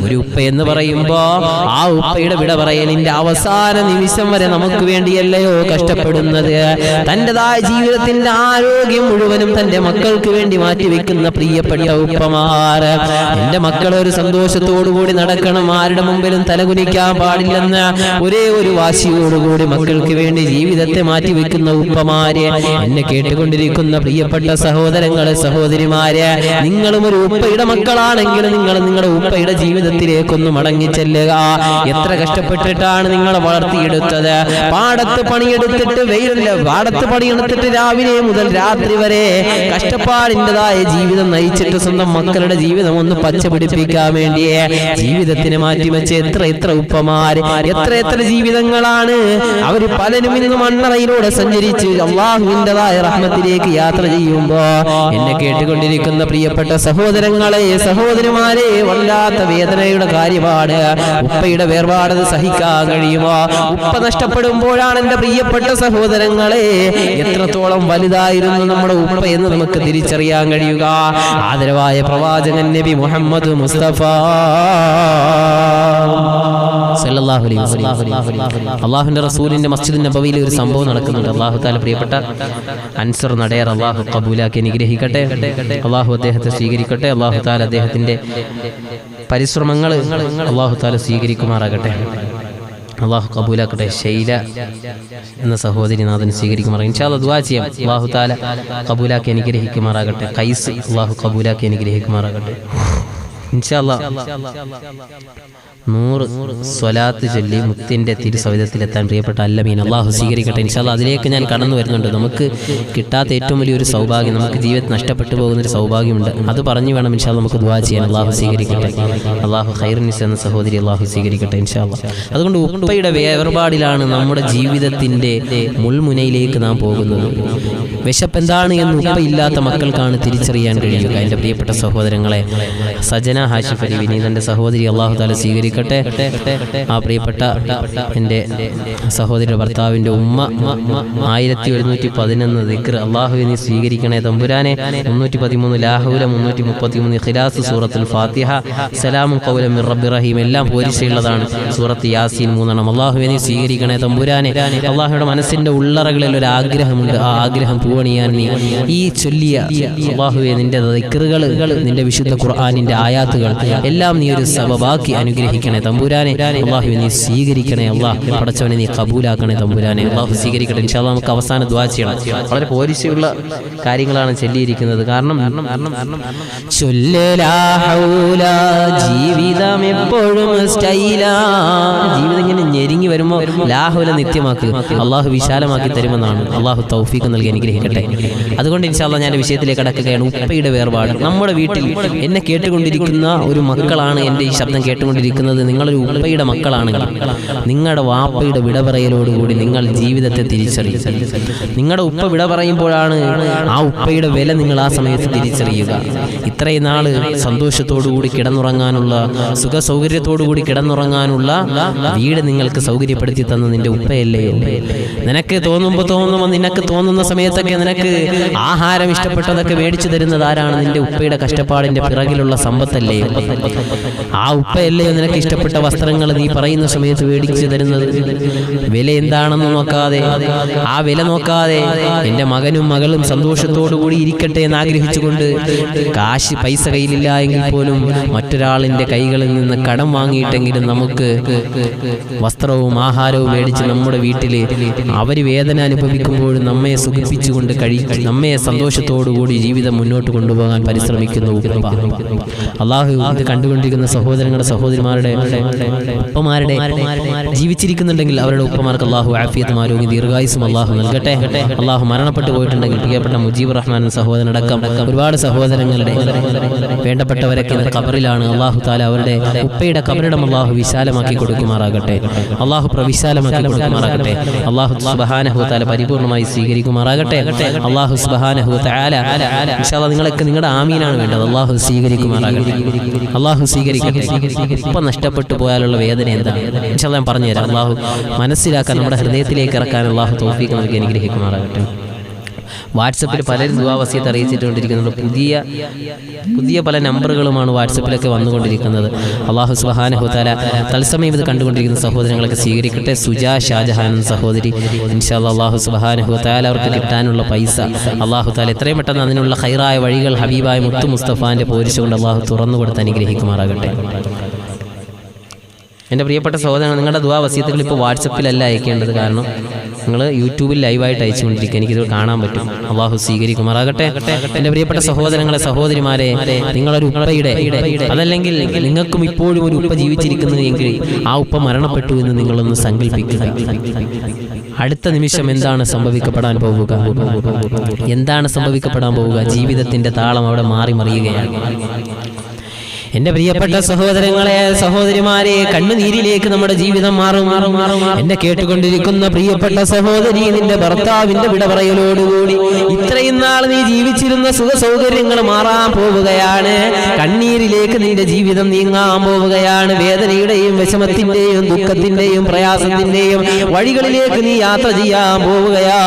ഒരു ഉപ്പ എന്ന് പറയുമ്പോ ആ ഉപ്പയുടെ വിട പറയലിന്റെ അവസാന നിമിഷം വരെ നമുക്ക് വേണ്ടിയല്ല വേണ്ടിയല്ലയോ കഷ്ടപ്പെടുന്നത്? തൻ്റെതായ ജീവിതത്തിന്റെ ആരോഗ്യം മുഴുവനും തന്റെ മക്കൾക്ക് വേണ്ടി മാറ്റിവെക്കുന്ന പ്രിയപ്പെട്ട ഉപ്പമാർ, എന്റെ മക്കൾ ഒരു സന്തോഷത്തോടുകൂടി നടക്കണം, ആരുടെ മുമ്പിലും തലകുനിക്കാൻ പാടില്ലെന്ന ഒരേ ഒരു വാശിയോടുകൂടി മക്കൾക്ക് വേണ്ടി ജീവിതത്തെ മാറ്റിവെക്കുന്ന ഉപ്പമാര്, എന്നെ കേട്ടുകൊണ്ടിരിക്കുന്ന പ്രിയപ്പെട്ട സഹോദരങ്ങളെ സഹോദരിമാരെ, നിങ്ങളും ഒരു ഉപ്പയുടെ മക്കളാണെങ്കിൽ നിങ്ങൾ നിങ്ങളുടെ ഉപ്പയുടെ ജീവിതത്തിലേക്കൊന്ന് മടങ്ങിച്ചെല്ലുക. എത്ര കഷ്ടപ്പെട്ടിട്ടാണ് നിങ്ങളെ വളർത്തിയെടുത്തത്. പാടത്ത് പണിയെടുത്തിട്ട് പാടത്ത് പണിയെടുത്തിട്ട് രാവിലെ മുതൽ രാത്രി വരെ കഷ്ടപ്പാടിൻ്റെതായ ജീവിതം നയിച്ചിട്ട് സ്വന്തം മക്കളുടെ ജീവിതം ഒന്ന് പച്ച പിടിപ്പിക്കാൻ വേണ്ടി ജീവിതത്തിന് മാറ്റിവെച്ച് എത്ര ഉപ്പമാര്, എത്ര ജീവിതങ്ങളാണ് അവർ. പലരും ഇന്ന് മണ്ണറയിലൂടെ സഞ്ചരിച്ച് അള്ളാഹുവിൻ്റെതായ റഹ്മത്തിലേക്ക് യാത്ര ചെയ്യുമ്പോ എന്നെ കേട്ടുകൊണ്ടിരിക്കുന്ന പ്രിയപ്പെട്ട സഹോദരങ്ങളെ സഹോദരിമാരെ, വല്ലാത്ത വേദനയുടെ കാര്യമാണ്. ഉപ്പയുടെ വേർപാട് സഹിക്കാൻ കഴിയുമോ? ഉപ്പ നഷ്ടപ്പെടുമ്പോഴാണ് എന്റെ പ്രിയപ്പെട്ട സഹോദരങ്ങളെ എത്രത്തോളം വലുതായിരുന്നു നമ്മുടെ ഉപ്പ എന്ന് നമുക്ക് തിരിച്ചറിയാൻ കഴിയുക. ആദരവായ പ്രവാചകൻ നബി മുഹമ്മദ് മുസ്തഫ സല്ലല്ലാഹു അലൈഹി വസല്ലം, അല്ലാഹുവിന്റെ റസൂലിന്റെ മസ്ജിദ് നബവിയിൽ ഒരു സംഭവം നടക്കുന്നുണ്ട്. അല്ലാഹു തആല പ്രിയപ്പെട്ട അൻസർ നടയർ അല്ലാഹു ഖബൂലാക്കി അനുഗ്രഹിക്കട്ടെ, അല്ലാഹു അദ്ദേഹത്തെ സ്വീകരിക്കട്ടെ, അല്ലാഹു തആല അദ്ദേഹത്തിന്റെ പരിശ്രമങ്ങൾ അല്ലാഹു തആല സ്വീകരിക്കുമാറാകട്ടെ, അല്ലാഹു കബൂലാക്കട്ടെ. ശൈല എന്ന സഹോദരി നാഥൻ സ്വീകരിക്കുമാറാകട്ടെ. ഇൻഷാ അല്ലാഹ് ദുആ ചെയ്യാം, അല്ലാഹു തആല കബൂലാക്കി അനുഗ്രഹിക്കുമാറാകട്ടെ. ഖൈസ് അല്ലാഹു കബൂലാക്കി അനുഗ്രഹിക്കുമാറാകട്ടെ. ഇൻഷാ അല്ലാഹ് 100 സ്വലാത്ത് ചൊല്ലി മുത്തിന്റെ തിരുസവിധത്തിലെത്താൻ പ്രിയപ്പെട്ട അല്ലമീൻ അള്ളാഹു സ്വീകരിക്കട്ടെ. ഇൻഷാ അല്ലാഹ് അതിലേക്ക് ഞാൻ കടന്നു വരുന്നുണ്ട്. നമുക്ക് കിട്ടാത്ത ഏറ്റവും വലിയൊരു സൗഭാഗ്യം, നമുക്ക് ജീവിതത്തിൽ നഷ്ടപ്പെട്ടു പോകുന്നൊരു സൗഭാഗ്യമുണ്ട്. അത് പറഞ്ഞു വേണം ഇൻഷാ അല്ലാഹ് നമുക്ക് ദുആ ചെയ്യാൻ. അള്ളാഹു സ്വീകരിക്കട്ടെ, അള്ളാഹു ഖൈറുന്നിസ എന്ന സഹോദരി അള്ളാഹു സ്വീകരിക്കട്ടെ ഇൻഷാ അല്ലാഹ്. അതുകൊണ്ട് ഉപ്പയുടെ വേർപാടിലാണ് നമ്മുടെ ജീവിതത്തിന്റെ മുൾമുനയിലേക്ക് നാം പോകുന്നത്. വിശപ്പ് എന്താണ് എന്ന് ഉപ്പയില്ലാത്ത മക്കൾക്കാണ് തിരിച്ചറിയാൻ കഴിയുക. എൻ്റെ പ്രിയപ്പെട്ട സഹോദരങ്ങളെ, സജന ഹാഷിഫ് അലി വിനീതന്റെ സഹോദരി അള്ളാഹു തആല സ്വീകരിക്കട്ടെ. ആ പ്രിയപ്പെട്ട എൻ്റെ സഹോദരിയുടെ ഭർത്താവിൻ്റെ ഉമ്മ 1111 ദിക്ർ അള്ളാഹുവെ നീ സ്വീകരിക്കണേ തമ്പുരാനെ. 313 ലാഹൂല, 333 ഇഖ്ലാസ്, സൂറത്തുൽ ഫാത്തിഹ, സലാമുൻ ഖൗലൻ മിർ റബ്ബിർ റഹീം എല്ലാം പോരിശയുള്ളതാണ്. സൂറത്ത് യാസീൻ 3 അള്ളാഹുവെ നീ സ്വീകരിക്കണേ തമ്പുരാനെ. അള്ളാഹുയുടെ മനസ്സിൻ്റെ ഉള്ളറകളിൽ ഒരു ആഗ്രഹമുണ്ട്, ആ ആഗ്രഹം പൂവണിയാൻ നീ ഈ ചൊല്ലിയ അള്ളാഹുവെ നിന്റെ ദിക്റുകൾ, നിന്റെ വിശുദ്ധ ഖുർആനിന്റെ ആയാത്തുകൾ എല്ലാം നീ ഒരു സബബാക്കി അനുഗ്രഹിക്കണേ തമ്പുരാനെ. അള്ളാഹുവെ നീ സ്വീകരിക്കണേ, അള്ളാഹ് പടച്ചവനെ നീ കബൂലാക്കണേ തമ്പുരാനെ. അള്ളാഹു സ്വീകരിക്കട്ടെ. ഇൻഷാ അല്ലാഹ് നമുക്ക് അവസാന ദുആ ചെയ്യണം. വളരെ പോരിശയുള്ള കാര്യങ്ങളാണ് ചൊല്ലിയിരിക്കുന്നത്. കാരണം ജീവിതം എപ്പോഴും സ്റ്റൈലാ, ജീവിതം ഇങ്ങനെ ഞെരുങ്ങി വരുമ്പോൾ ലാഹുല നിത്യമാക്കുക, അള്ളാഹു വിശാലമാക്കി തരുമെന്നാണ്. അള്ളാഹു തൗഫീഖ് നൽകി അനുഗ്രഹിക്കട്ടെ. അതുകൊണ്ട് ഇൻഷാ അല്ലാഹ് ഞാൻ വിഷയത്തിലേക്ക് കടക്കുകയാണ്. ഉപ്പയുടെ വേർപാട്. നമ്മുടെ വീട്ടിൽ എന്നെ കേട്ടുകൊണ്ടിരിക്കുന്ന ഒരു മക്കളാണ് എൻ്റെ ഈ ശബ്ദം കേട്ടുകൊണ്ടിരിക്കുന്നത്. നിങ്ങളൊരു ഉപ്പയുടെ മക്കളാണെങ്കിൽ നിങ്ങളുടെ വാപ്പയുടെ വിട പറയലോടുകൂടി നിങ്ങൾ ജീവിതത്തെ തിരിച്ചറിയും. നിങ്ങളുടെ ഉപ്പ വിട പറയുമ്പോഴാണ് ആ ഉപ്പയുടെ വില നിങ്ങൾ ആ സമയത്ത് തിരിച്ചറിയുക. ഇത്രയും നാള് സന്തോഷത്തോടുകൂടി കിടന്നുറങ്ങാനുള്ള, സുഖ സൗകര്യത്തോടുകൂടി കിടന്നുറങ്ങാനുള്ള വീട് നിങ്ങൾക്ക് സൗകര്യപ്പെടുത്തി തന്ന നിന്റെ ഉപ്പയല്ലേ. നിനക്ക് തോന്നുമ്പോൾ നിനക്ക് തോന്നുന്ന സമയത്തൊക്കെ നിനക്ക് ആഹാരം ഇഷ്ടപ്പെട്ടതൊക്കെ മേടിച്ചു തരുന്നത് ആരാണ്? നിന്റെ ഉപ്പയുടെ കഷ്ടപ്പാടിന്റെ പിറകിലുള്ള സമ്പത്തല്ലേ. ആ ഉപ്പയല്ലയോ നിനക്ക് ഇഷ്ടപ്പെട്ട വസ്ത്രങ്ങൾ നീ പറയുന്ന സമയത്ത് മേടിച്ചു തരുന്നത്? വില എന്താണെന്ന് നോക്കാതെ, ആ വില നോക്കാതെ എൻ്റെ മകനും മകളും സന്തോഷത്തോടുകൂടി ഇരിക്കട്ടെ എന്ന് ആഗ്രഹിച്ചുകൊണ്ട് പൈസ കയ്യിലില്ല എങ്കിൽ പോലും മറ്റൊരാളിൻ്റെ കൈകളിൽ നിന്ന് കടം വാങ്ങിയിട്ടെങ്കിലും നമുക്ക് വസ്ത്രവും ആഹാരവും മേടിച്ച് നമ്മുടെ വീട്ടിൽ അവർ വേദന അനുഭവിക്കുമ്പോഴും നമ്മെ സുഖിപ്പിച്ചുകൊണ്ട് നമ്മെ സന്തോഷത്തോടുകൂടി ജീവിതം മുന്നോട്ട് കൊണ്ടുപോകാൻ പരിശ്രമിക്കുന്നു. അള്ളാഹു ഇത് കണ്ടുകൊണ്ടിരിക്കുന്ന സഹോദരങ്ങളുടെ സഹോദരിമാരുടെ ഉപ്പമാരുടെ ജീവിച്ചിരിക്കുന്നുണ്ടെങ്കിൽ അവരുടെ ഉപ്പമാർക്ക് അള്ളാഹു ആഫിയത്തും ആരോഗ്യം ദീർഘായുസും അള്ളാഹു നൽകട്ടെ. അള്ളാഹു മരണപ്പെട്ടു പോയിട്ടുണ്ടെങ്കിൽ പ്രിയപ്പെട്ട മുജീബ് റഹ്മാൻ സഹോദരനടക്കം ഒരുപാട് സഹോദരങ്ങളുടെ വേണ്ടപ്പെട്ടവരൊക്കെ ഖബറിലാണ്. അള്ളാഹു താല അവരുടെ ഉപ്പയുടെ ഖബറിടം അള്ളാഹു വിശാലമാക്കി കൊടുക്കുമാറാകട്ടെ, അള്ളാഹു പ്രവിശാലമാക്കി കൊടുക്കുമാറാകട്ടെ. അള്ളാഹു സുബ്ഹാനഹു തആല പരിപൂർണമായി സ്വീകരിക്കുമാറാകട്ടെ. അള്ളാഹു സുബ്ഹാനഹു തആല ഇൻഷാ അല്ലാഹ് നിങ്ങളൊക്കെ നിങ്ങളുടെ ആമീനാണ് വേണ്ടത്. അള്ളാഹു സ്വീകരിക്കുമാറാകട്ടെ, അള്ളാഹു സ്വീകരിക്കട്ടെ. ഇപ്പം നഷ്ടപ്പെട്ടു പോയാലുള്ള വേദന എന്താണ് ഇൻഷാ അല്ലാഹ് ഞാൻ പറഞ്ഞുതരാം. അള്ളാഹു മനസ്സിലാക്കാൻ നമ്മുടെ ഹൃദയത്തിലേക്ക് ഇറക്കാൻ അള്ളാഹു തൗഫീഖ് നൽകി അനുഗ്രഹിക്കുമാറാകട്ടെ. വാട്സപ്പിൽ പലരും ദുആ വസിയത്ത് അറിയിച്ചിട്ടുകൊണ്ടിരിക്കുന്നുണ്ട്. പുതിയ പല നമ്പറുകളുമാണ് വാട്സപ്പിലൊക്കെ വന്നുകൊണ്ടിരിക്കുന്നത്. അല്ലാഹു സുബ്ഹാനഹു വ തആല തത്സമയം ഇത് കണ്ടുകൊണ്ടിരിക്കുന്ന സഹോദരങ്ങളൊക്കെ സ്വീകരിക്കട്ടെ. സുജാ ഷാജഹാൻ സഹോദരി, ഇൻഷാ അല്ലാഹ് അല്ലാഹു സുബ്ഹാനഹു വ തആല അവർക്ക് കിട്ടാനുള്ള പൈസ അല്ലാഹു തആല എത്രയും പെട്ടെന്ന് അതിനുള്ള ഖൈറായ വഴികൾ ഹബീബായ മുത്തു മുസ്തഫാന്റെ പോരിശ കൊണ്ട് അല്ലാഹു തുറന്നു കൊടുത്ത് അനുഗ്രഹിക്കുമാറാകട്ടെ. എൻ്റെ പ്രിയപ്പെട്ട സഹോദരങ്ങൾ, നിങ്ങളുടെ ദുആ വസിയത്തുകൾ ഇപ്പോൾ വാട്സപ്പിലല്ല അയക്കേണ്ടത്. കാരണം നിങ്ങൾ യൂട്യൂബിൽ ലൈവായിട്ട് അയച്ചുകൊണ്ടിരിക്കുക, എനിക്കിത് കാണാൻ പറ്റും. അള്ളാഹു സ്വീകരിക്കുമാറാകട്ടെ. എൻ്റെ പ്രിയപ്പെട്ട സഹോദരങ്ങളെ, സഹോദരിമാരെ, നിങ്ങളൊരു ഉപ്പയുടെ അതല്ലെങ്കിൽ നിങ്ങൾക്കും ഇപ്പോഴും ഒരു ഉപ്പ ജീവിച്ചിരിക്കുന്നു എങ്കിൽ ആ ഉപ്പ മരണപ്പെട്ടു എന്ന് നിങ്ങളൊന്ന് സങ്കല്പിക്കുക. അടുത്ത നിമിഷം എന്താണ് സംഭവിക്കപ്പെടാൻ പോവുക? എന്താണ് സംഭവിക്കപ്പെടാൻ പോവുക? ജീവിതത്തിൻ്റെ താളം അവിടെ മാറി മറിയുകയാണ്. എന്റെ പ്രിയപ്പെട്ട സഹോദരങ്ങളെ, സഹോദരിമാരെ, കണ്ണുനീരിലേക്ക് നമ്മുടെ ജീവിതം മാറും. എന്നെ കേട്ടുകൊണ്ടിരിക്കുന്ന പ്രിയപ്പെട്ട സഹോദരി, നിന്റെ ഭർത്താവിന്റെ വിട പറയലോടുകൂടി ഇത്രയും നാൾ നീ ജീവിച്ചിരുന്ന സുഖ സൗകര്യങ്ങൾ മാറാൻ പോവുകയാണ്. കണ്ണീരിലേക്ക് നിന്റെ ജീവിതം നീങ്ങാൻ പോവുകയാണ്. വേദനയുടെയും വിഷമത്തിന്റെയും ദുഃഖത്തിന്റെയും പ്രയാസത്തിന്റെയും വഴികളിലേക്ക് നീ യാത്ര ചെയ്യാൻ പോവുകയാ.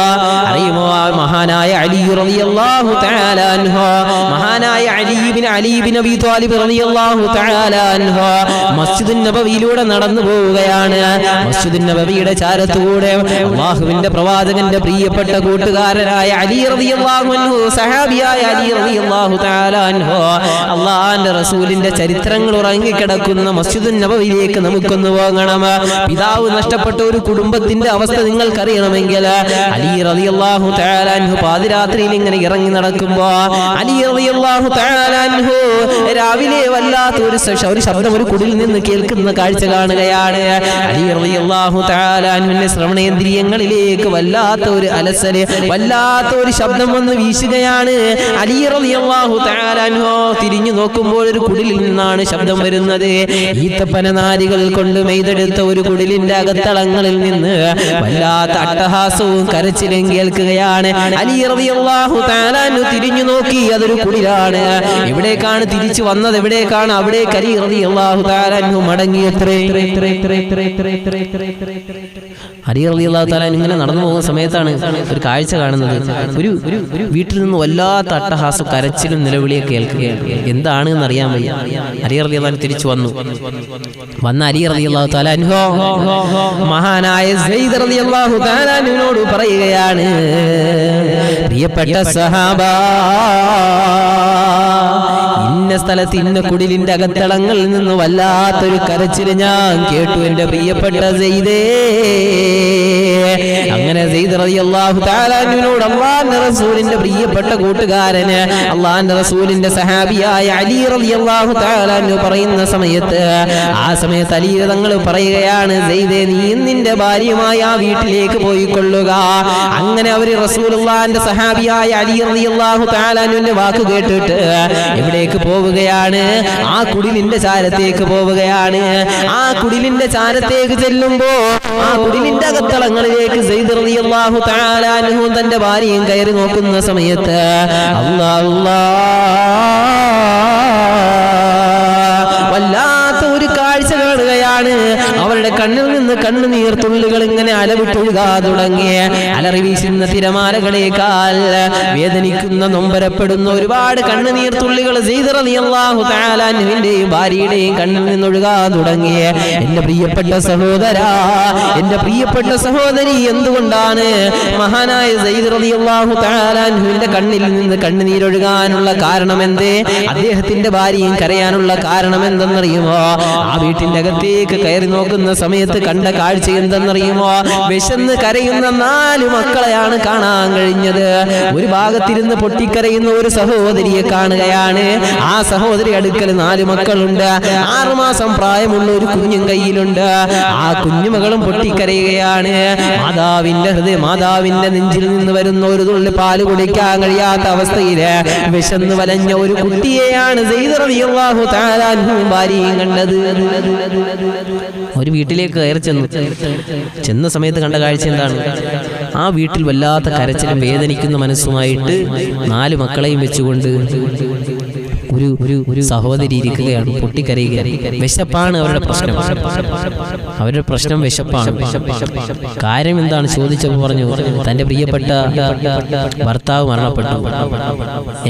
അറിയുമോ, മഹാനായ അലി റളിയല്ലാഹു തആല അൻഹു, മഹാനായ അലി ഇബ്നു അബീ ത്വാലിബ് റളിയല്ലാഹു തആല അൻഹു മസ്ജിദുൻ നബവിയിലൂടെ നടന്നു പോവുകയാണ്. മസ്ജിദുൻ നബവിയുടെ ചാരത്തുകൂടെ അല്ലാഹുവിന്റെ പ്രവാചകന്റെ പ്രിയപ്പെട്ട കൂട്ടുകാരനായ അലി റളിയല്ലാഹു അൻഹു, സഹാബിയായ അലി റളിയല്ലാഹു തആല അൻഹു, അല്ലാഹുവിന്റെ റസൂലിന്റെ ചരിത്രങ്ങൾ ഉറങ്ങിക്കിടക്കുന്ന മസ്ജിദുൻ നബവിയിലേക്ക് നമുക്കൊന്ന് പോകണം. പിതാവ് നഷ്ടപ്പെട്ട ഒരു കുടുംബത്തിന്റെ അവസ്ഥ നിങ്ങൾക്കറിയണമെങ്കിൽ അലി റളിയല്ലാഹു തആല അൻഹു പാതിരാത്രിയിൽ ഇങ്ങനെ ഇറങ്ങി നടക്കുമ്പോ അലി റളിയല്ലാഹു തആല അൻഹു രാവിലെ വല്ലാത്ത ഒരു ശബ്ദം ഒരു കുടിൽ നിന്ന് കേൾക്കുന്ന കാഴ്ച കാണുകയാണ്. അലി റളിയല്ലാഹു തആല അൻഹുവിന്റെ ശ്രവണേന്ദ്രിയങ്ങളിലേക്ക് വല്ലാത്ത ഒരു അലസല്, വല്ലാത്ത ഒരു ശബ്ദം വന്ന് വീശുകയാണ്. അലി റളിയല്ലാഹു തആല അൻഹു തിരിഞ്ഞു നോക്കുമ്പോൾ ഒരു കുടിലിൽ നിന്നാണ് ശബ്ദം വരുന്നത്. ഈത്തപ്പന നാരികൾ കൊണ്ട് മെയ്തെടുത്ത ഒരു കുടിലിന്റെ അകത്തളങ്ങളിൽ നിന്ന് വല്ലാത്ത അട്ടഹാസവും കരച്ചിലും കേൾക്കുകയാണ്. അലി റളിയല്ലാഹു തആല അൻഹു തിരിഞ്ഞു നോക്കി, അതൊരു കുടിലാണ്. എവിടേക്കാണ് തിരിച്ചു വന്നത്? എവിടേക്കാണ്? അവിടേക്ക് അലി റളിയല്ലാഹു തആല അൻഹു മടങ്ങിയത്രേ. അലി റളിയല്ലാഹു തആല ഇങ്ങനെ നടന്നു പോകുന്ന സമയത്താണ് ഒരു കാഴ്ച കാണുന്നത്. ഒരു വീട്ടിൽ നിന്ന് വല്ലാത്ത അട്ടഹാസം, കരച്ചിലും നിലവിളിയൊക്കെ കേൾക്കുകയാണ്. എന്താണെന്ന് അറിയാൻ വയ്യ. അലി റളിയല്ലാഹു തിരിച്ചു വന്നു. അലി റളിയല്ലാഹു തആല അൻഹു മഹാനായ സയ്യിദ് റളിയല്ലാഹു തആല അൻഹുവിനോട് പറയുകയാണ്, പ്രിയപ്പെട്ട സഹാബാ, ഇന്ന സ്ഥലത്ത് ഇന്ന കുടിലിന്റെ അകത്തളങ്ങളിൽ നിന്ന് വല്ലാത്തൊരു കരച്ചില് ഞാൻ കേട്ടു എന്റെ പ്രിയപ്പെട്ട സയ്യിദേ. അങ്ങനെ സയ്യിദ് റളിയല്ലാഹു തആല അൻഹുവിനോട് അല്ലാഹുവിന്റെ റസൂലിന്റെ പ്രിയപ്പെട്ട കൂട്ടുകാരന്, അല്ലാഹുവിന്റെ റസൂലിന്റെ സഹാബിയായ അലി റളിയല്ലാഹു തആല അൻഹു പറയുന്ന സമയത്ത്, ആ സമയത്ത് അലി തങ്ങൾ പറയുകയാണ്, സയ്യിദേ, നീ നിന്റെ ഭാര്യയുമായി ആ വീട്ടിലേക്ക് പോയിക്കൊള്ളുക. അങ്ങനെ അവര് റസൂലുള്ളാഹിന്റെ സഹാബിയായ അലി റളിയല്ലാഹു തആല അൻഹുവിന്റെ വാക്ക് കേട്ടിട്ട് എവിടേക്ക് പോവുകയാണ്? ആ കുടിലിന്റെ ചാരത്തേക്ക് പോവുകയാണ്. ആ കുടിലിന്റെ ചാരത്തേക്ക് ചെല്ലുമ്പോ ആ കുടിലിന്റെ അകത്തളങ്ങളിലേക്ക് സയ്യിദ് റളിയല്ലാഹു തആല അൻഹു തന്റെ ഭാര്യയും കയറി നോക്കുന്ന സമയത്ത് വല്ലാത്ത ഒരു കാഴ്ച കാണുകയാണ്. അവരുടെ കണ്ണിൽ നിന്ന് കണ്ണുനീർ തുള്ളികൾ ഇങ്ങനെ അലവിട്ടൊഴുകാ തുടങ്ങിയ, അലറി വീശുന്ന തിരമാലകളേക്കാൾ വേദനിക്കുന്ന, നൊമ്പരപ്പെടുന്ന ഒരുപാട് കണ്ണുനീർ തുള്ളികൾ സയ്യിദ് റളിയല്ലാഹു തആല അൻഹുവിന്റെയും ഭാര്യയുടെയും കണ്ണിൽ നിന്നൊഴുകാ തുടങ്ങിയ. എന്റെ പ്രിയപ്പെട്ട സഹോദരാ, എന്റെ പ്രിയപ്പെട്ട സഹോദരി, എന്തുകൊണ്ടാണ് മഹാനായ സയ്യിദ് റളിയല്ലാഹു തആല അൻഹുവിന്റെ കണ്ണിൽ നിന്ന് കണ്ണുനീരൊഴുകാനുള്ള കാരണം എന്തേ? അദ്ദേഹത്തിന്റെ ഭാര്യയും കരയാനുള്ള കാരണം എന്തെന്നറിയുമോ? ആ വീട്ടിന്റെ അകത്തേക്ക് കയറി നോക്കുന്ന സമയത്ത് കണ്ട കാഴ്ച എന്തെന്നറിയുമോ? വിശന്ന് കരയുന്ന 4 മക്കളെയാണ് കാണാൻ കഴിഞ്ഞത്. ഒരു ഭാഗത്തിരുന്ന് പൊട്ടിക്കരയുന്ന ഒരു സഹോദരിയെ കാണുകയാണ്. ആ സഹോദരി അടുക്കൽ 4 മക്കളുണ്ട്. 6 മാസം പ്രായമുള്ള ഒരു കുഞ്ഞും കയ്യിലുണ്ട്. ആ കുഞ്ഞുമകളും പൊട്ടിക്കരയുകയാണ്. മാതാവിന്റെ നെഞ്ചിൽ നിന്ന് വരുന്ന ഒരു തുള്ളി പാല് കുടിക്കാൻ കഴിയാത്ത അവസ്ഥയില് വിശന്ന് വലഞ്ഞ ഒരു കുട്ടിയെയാണ് സയ്യിദ് റളിയല്ലാഹു തആല അൻഹുവും ഭാര്യയും കണ്ടത്. ഒരു വീട്ടിലേക്ക് കയറി ചെന്ന സമയത്ത് കണ്ട കാഴ്ച എന്താണ്? ആ വീട്ടിൽ വല്ലാത്ത കരച്ചിലും വേദനിക്കുന്ന മനസ്സുമായിട്ട് 4 മക്കളെയും വെച്ചുകൊണ്ട് ഒരു സഹോദരി ഇരിക്കുകയാണ്, പൊട്ടിക്കരയുകയാണ്. വിശപ്പാണ് അവരുടെ പ്രശ്നം. അവരുടെ പ്രശ്നം വിശപ്പാണ്. കാര്യം എന്താണ് ചോദിച്ചപ്പോൾ പറഞ്ഞു, തൻ്റെ പ്രിയപ്പെട്ട ഭർത്താവ് മരണപ്പെട്ടു.